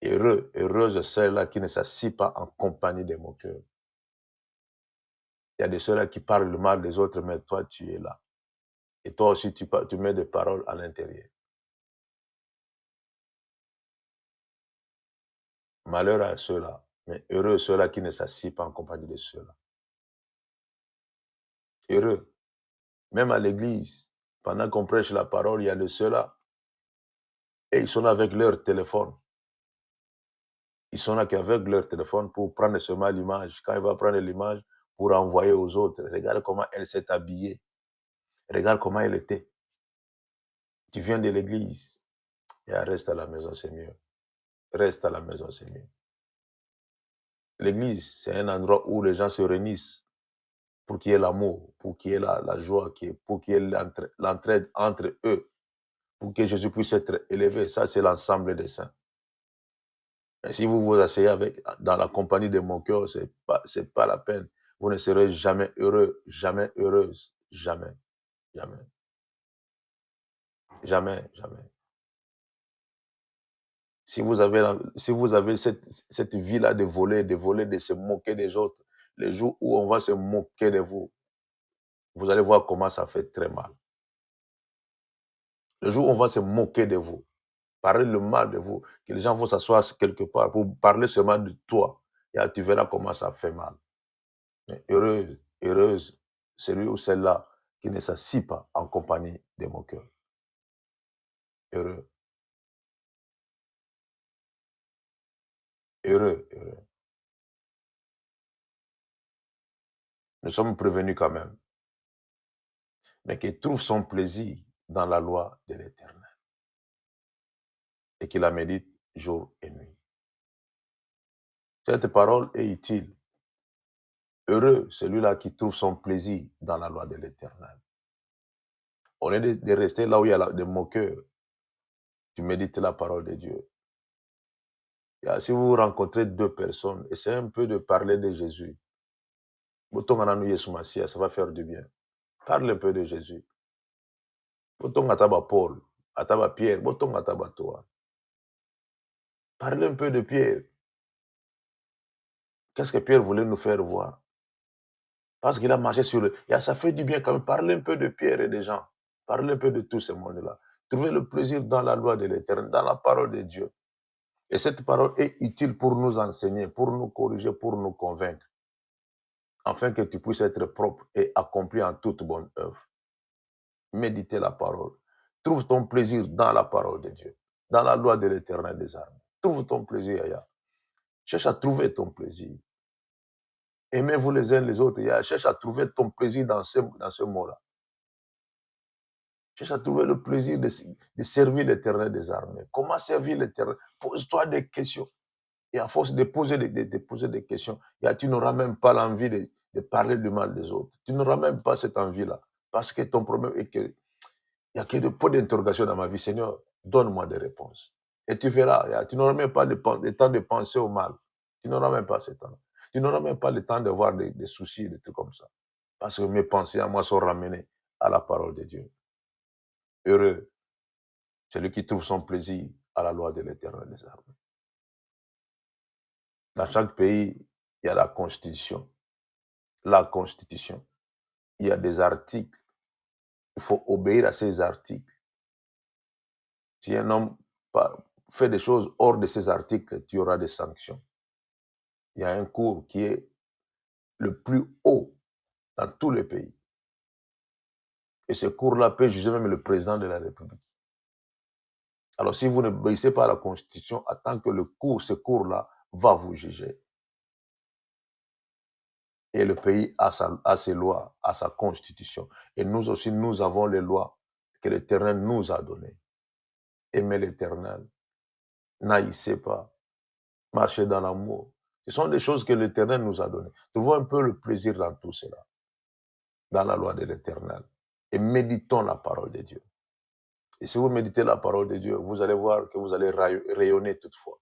Heureuse celle-là qui ne s'assied pas en compagnie de mon cœur. Il y a de ceux-là qui parlent le mal des autres, mais toi, tu es là. Et toi aussi, tu mets des paroles à l'intérieur. Malheur à ceux-là, mais heureux ceux-là qui ne s'assient pas en compagnie de ceux-là. Heureux. Même à l'église, pendant qu'on prêche la parole, il y a de ceux-là, et ils sont avec leur téléphone. Ils sont là qu'avec leur téléphone pour prendre seulement l'image. Quand il va prendre l'image, pour envoyer aux autres. Regarde comment elle s'est habillée. Regarde comment elle était. Tu viens de l'église. Et reste à la maison, c'est mieux. Reste à la maison, c'est mieux. L'église, c'est un endroit où les gens se réunissent pour qu'il y ait l'amour, pour qu'il y ait la joie, pour qu'il y ait l'entraide entre eux, pour que Jésus puisse être élevé. Ça, c'est l'ensemble des saints. Et si vous vous asseyez dans la compagnie de mon cœur, c'est pas la peine. Vous ne serez jamais heureux, jamais heureuse, jamais, jamais. Jamais, jamais. Si vous avez cette vie-là de voler, de se moquer des autres, les jours où on va se moquer de vous, vous allez voir comment ça fait très mal. Le jour où on va se moquer de vous, parler le mal de vous, que les gens vont s'asseoir quelque part pour parler seulement de toi, et là, tu verras comment ça fait mal. Mais heureuse, celui ou celle-là qui ne s'assit pas en compagnie de mon cœur. Heureux. Heureux. Nous sommes prévenus quand même. Mais qui trouve son plaisir dans la loi de l'Éternel. Et qui la médite jour et nuit. Cette parole est utile. Heureux celui-là qui trouve son plaisir dans la loi de l'Éternel. Au lieu de rester là où il y a des moqueurs, tu médites la parole de Dieu. Et si vous rencontrez deux personnes, essayez un peu de parler de Jésus. Ça va faire du bien. Parle un peu de Jésus. Paul, ataba Pierre, toi. Parle un peu de Pierre. Qu'est-ce que Pierre voulait nous faire voir? Parce qu'il a marché sur le... Ça fait du bien quand même. Parlez un peu de Pierre et des gens. Parlez un peu de tout ce monde-là. Trouvez le plaisir dans la loi de l'Éternel, dans la parole de Dieu. Et cette parole est utile pour nous enseigner, pour nous corriger, pour nous convaincre. Afin que tu puisses être propre et accompli en toute bonne œuvre. Méditez la parole. Trouve ton plaisir dans la parole de Dieu, dans la loi de l'Éternel des armées. Trouve ton plaisir ailleurs. Cherche à trouver ton plaisir. Aimez-vous les uns les autres. Cherche à trouver ton plaisir dans ce mot-là. Cherche à trouver le plaisir de servir l'Éternel des armées. Comment servir l'Éternel? Pose-toi des questions. Et à force de poser des questions, tu n'auras même pas l'envie de parler du mal des autres. Tu n'auras même pas cette envie-là. Parce que ton problème est qu'il n'y a que des points d'interrogation dans ma vie. Seigneur, donne-moi des réponses. Et tu verras, tu n'auras même pas le temps de penser au mal. Tu n'auras même pas ce temps. Tu n'auras même pas le temps d'avoir des soucis, des trucs comme ça. Parce que mes pensées à moi sont ramenées à la parole de Dieu. Heureux, celui qui trouve son plaisir à la loi de l'Éternel des armées. Dans chaque pays, il y a la Constitution. La Constitution. Il y a des articles. Il faut obéir à ces articles. Si un homme fait des choses hors de ces articles, tu auras des sanctions. Il y a un cours qui est le plus haut dans tous les pays. Et ce cours-là peut juger même le président de la République. Alors, si vous n'obéissez pas à la Constitution, attends que ce cours-là va vous juger. Et le pays a ses lois, a sa Constitution. Et nous aussi, nous avons les lois que l'Éternel nous a données. Aimez l'Éternel, n'haïssez pas, marchez dans l'amour. Ce sont des choses que l'Éternel nous a données. Trouvons un peu le plaisir dans tout cela, dans la loi de l'Éternel. Et méditons la parole de Dieu. Et si vous méditez la parole de Dieu, vous allez voir que vous allez rayonner toutefois.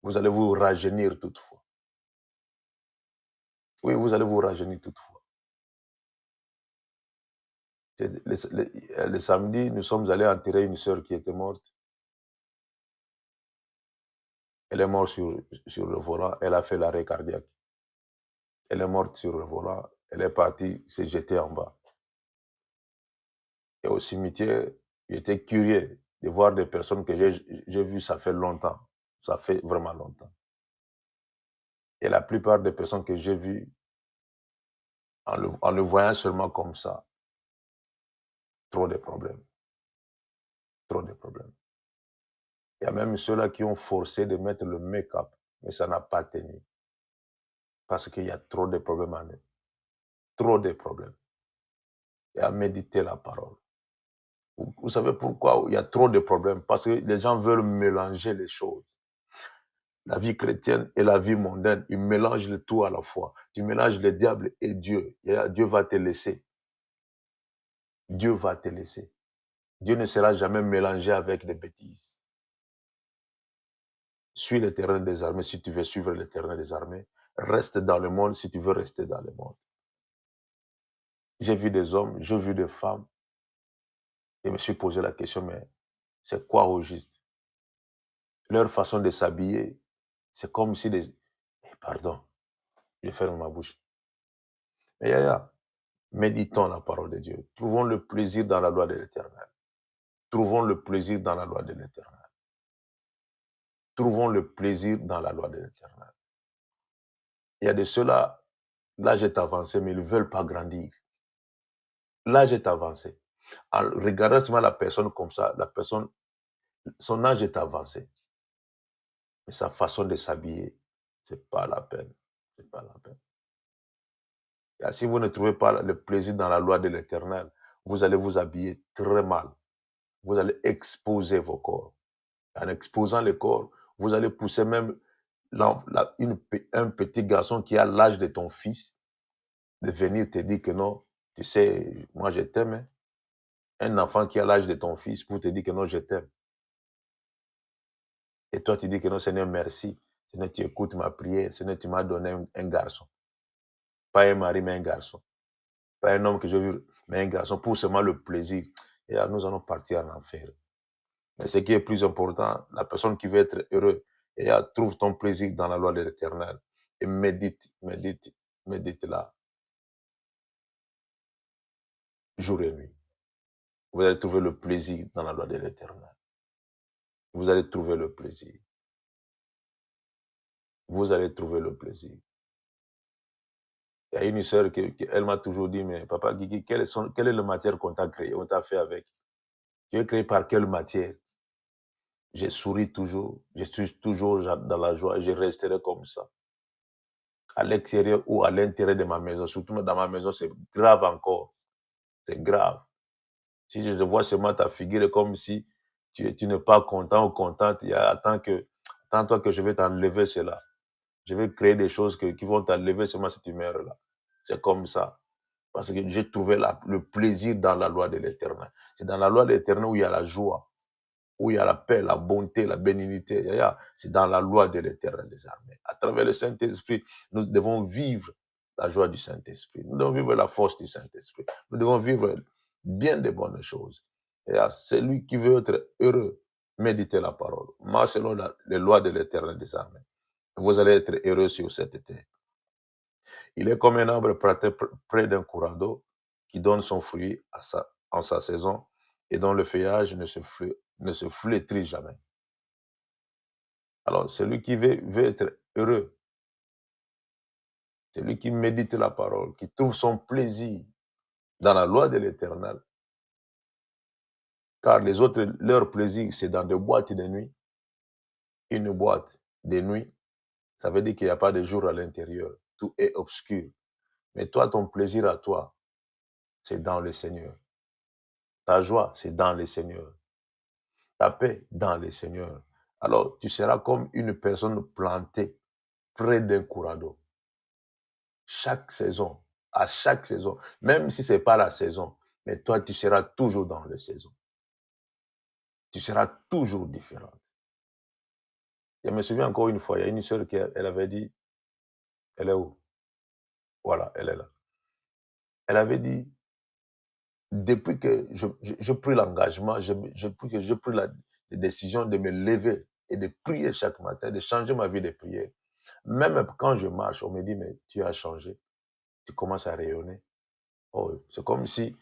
Vous allez vous rajeunir toutefois. Oui, vous allez vous rajeunir toutefois. Le samedi, nous sommes allés enterrer une sœur qui était morte. Elle est morte sur le volant. Elle a fait l'arrêt cardiaque. Elle est morte sur le volant. Elle est partie se jeter en bas. Et au cimetière, j'étais curieux de voir des personnes que j'ai vues, ça fait longtemps. Ça fait vraiment longtemps. Et la plupart des personnes que j'ai vues, en le voyant seulement comme ça, trop de problèmes. Trop de problèmes. Il y a même ceux-là qui ont forcé de mettre le make-up, mais ça n'a pas tenu. Parce qu'il y a trop de problèmes en eux. Trop de problèmes. Et à méditer la parole. Vous savez pourquoi il y a trop de problèmes? Parce que les gens veulent mélanger les choses. La vie chrétienne et la vie mondaine, ils mélangent le tout à la fois. Tu mélanges le diable et Dieu. Et Dieu va te laisser. Dieu va te laisser. Dieu ne sera jamais mélangé avec des bêtises. Suis l'Éternel des armées si tu veux suivre l'Éternel des armées. Reste dans le monde si tu veux rester dans le monde. J'ai vu des hommes, j'ai vu des femmes. Et je me suis posé la question, mais c'est quoi au juste? Leur façon de s'habiller, c'est comme si Pardon, je ferme ma bouche. Mais méditons la parole de Dieu. Trouvons le plaisir dans la loi de l'Éternel. Trouvons le plaisir dans la loi de l'Éternel. Trouvons le plaisir dans la loi de l'Éternel. Il y a de ceux-là, l'âge est avancé, mais ils ne veulent pas grandir. L'âge est avancé. En regardant seulement la personne comme ça, la personne, son âge est avancé. Mais sa façon de s'habiller, ce n'est pas la peine. C'est pas la peine. Et si vous ne trouvez pas le plaisir dans la loi de l'Éternel, vous allez vous habiller très mal. Vous allez exposer vos corps. En exposant le corps, vous allez pousser même un petit garçon qui a l'âge de ton fils de venir te dire que non, tu sais, moi je t'aime. Hein. Un enfant qui a l'âge de ton fils pour te dire que non, je t'aime. Et toi, tu dis que non, Seigneur, merci. Seigneur, tu écoutes ma prière. Seigneur, tu m'as donné un garçon. Pas un mari, mais un garçon. Pas un homme que je veux, mais un garçon pour seulement le plaisir. Et là, nous allons partir en enfer. Mais ce qui est plus important, la personne qui veut être heureux, et là, trouve ton plaisir dans la loi de l'Éternel. Et médite là, jour et nuit. Vous allez trouver le plaisir dans la loi de l'Éternel. Vous allez trouver le plaisir. Vous allez trouver le plaisir. Il y a une sœur elle m'a toujours dit, mais papa Guigui, quelle est la matière qu'on t'a créée, on t'a fait avec? Tu es créé par quelle matière? Je souris toujours, je suis toujours dans la joie et je resterai comme ça. à l'extérieur ou à l'intérieur de ma maison, surtout dans ma maison, c'est grave encore. C'est grave. Si je te vois seulement ta figure comme si tu n'es pas content ou contente, attends-toi que je vais t'enlever cela. Je vais créer des choses qui vont t'enlever seulement cette humeur-là. C'est comme ça. Parce que j'ai trouvé le plaisir dans la loi de l'Éternel. C'est dans la loi de l'Éternel où il y a la joie, où il y a la paix, la bonté, la bénignité. C'est dans la loi de l'Éternel des armées. À travers le Saint-Esprit, nous devons vivre la joie du Saint-Esprit. Nous devons vivre la force du Saint-Esprit. Nous devons vivre bien de bonnes choses. Celui qui veut être heureux, méditez la parole. Marche selon les lois de l'Éternel des armées. Vous allez être heureux sur cette terre. Il est comme un arbre planté près d'un courant d'eau qui donne son fruit en sa saison et dont le feuillage ne se flétrit jamais. Alors, celui qui veut être heureux, celui qui médite la parole, qui trouve son plaisir dans la loi de l'Éternel, car les autres, leur plaisir, c'est dans des boîtes de nuit. Une boîte de nuit, ça veut dire qu'il n'y a pas de jour à l'intérieur. Tout est obscur. Mais toi, ton plaisir à toi, c'est dans le Seigneur. Ta joie, c'est dans le Seigneur. Ta paix, dans le Seigneur. Alors, tu seras comme une personne plantée près d'un courant d'eau. Chaque saison, à chaque saison, même si ce n'est pas la saison, mais toi, tu seras toujours dans la saison. Tu seras toujours différente. Je me souviens encore une fois, il y a une sœur qui elle avait dit, elle est où? Voilà, elle est là. Elle avait dit, depuis que je pris l'engagement, depuis que j'ai pris la décision de me lever et de prier chaque matin, de changer ma vie de prière. Même quand je marche, on me dit, mais tu as changé, tu commences à rayonner. Oh, c'est comme si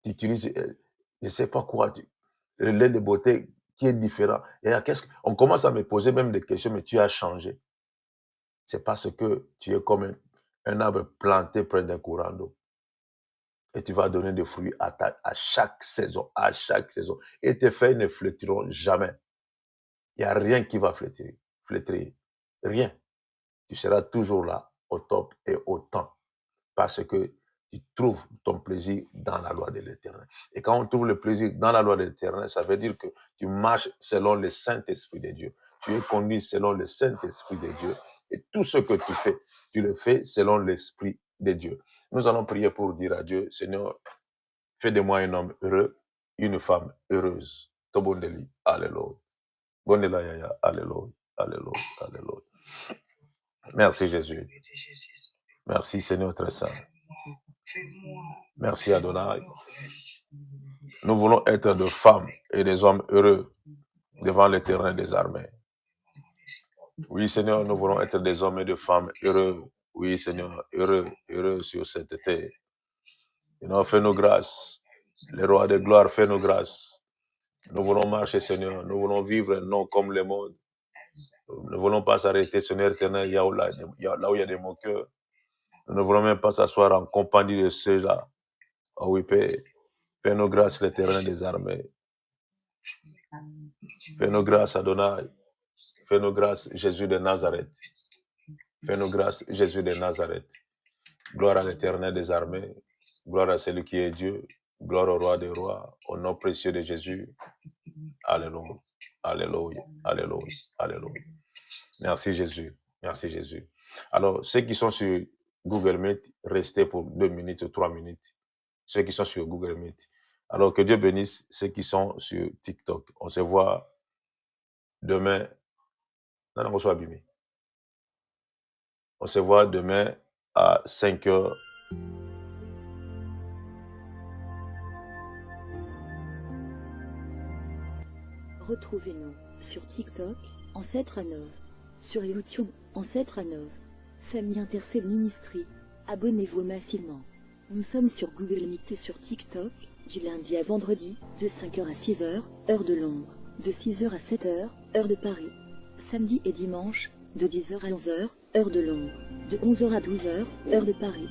tu utilises, je ne sais pas quoi, le lait de beauté qui est différent. Et on commence à me poser même des questions, mais tu as changé. C'est parce que tu es comme un arbre planté près d'un courant d'eau. Et tu vas donner des fruits à chaque saison, à chaque saison. Et tes feuilles ne flétriront jamais. Il n'y a rien qui va flétrir. Rien. Tu seras toujours là, au top et au temps. Parce que tu trouves ton plaisir dans la loi de l'Éternel. Et quand on trouve le plaisir dans la loi de l'Éternel, ça veut dire que tu marches selon le Saint-Esprit de Dieu. Tu es conduit selon le Saint-Esprit de Dieu. Et tout ce que tu fais, tu le fais selon l'Esprit de Dieu. Nous allons prier pour dire à Dieu, Seigneur, fais de moi un homme heureux, une femme heureuse. Tobondeli, alléluia. Bondela yaya, alléluia, alléluia, alléluia. Merci Jésus. Merci Seigneur très saint. Merci Adonai. Nous voulons être de femmes et des hommes heureux devant l'Éternel des armées. Oui Seigneur, nous voulons être des hommes et des femmes heureux. Oui Seigneur, heureux sur cette terre. Seigneur, fais-nous grâce. Le roi de gloire, fais-nous grâce. Nous voulons marcher Seigneur. Nous voulons vivre non comme le monde. Nous ne voulons pas s'arrêter Seigneur éternel là où il y a des moqueurs. Nous ne voulons même pas s'asseoir en compagnie de ceux-là. Oh oui, Père. Fais-nous grâce, l'Éternel des armées. Fais-nous grâce, Adonai. Fais-nous grâce, Jésus de Nazareth. Fais-nous grâce, Jésus de Nazareth. Gloire à l'Éternel des armées. Gloire à celui qui est Dieu. Gloire au roi des rois. Au nom précieux de Jésus. Alléluia. Alléluia. Alléluia. Alléluia. Merci Jésus. Merci Jésus. Alors, ceux qui sont sur Google Meet, restez pour 2 minutes ou 3 minutes. Ceux qui sont sur Google Meet. Alors, que Dieu bénisse ceux qui sont sur TikTok. On se voit demain. Non, on soit abîmé. On se voit demain à 5h. Retrouvez-nous sur TikTok, Ancêtre Anov, sur YouTube, Ancêtre Anov, Famille Intercelle Ministry. Abonnez-vous massivement. Nous sommes sur Google Meet et sur TikTok, du lundi à vendredi, de 5h à 6h, heure de Londres, de 6h à 7h, heure de Paris. Samedi et dimanche, de 10h à 11h, heure de Londres, de 11h à 12h, heure de Paris.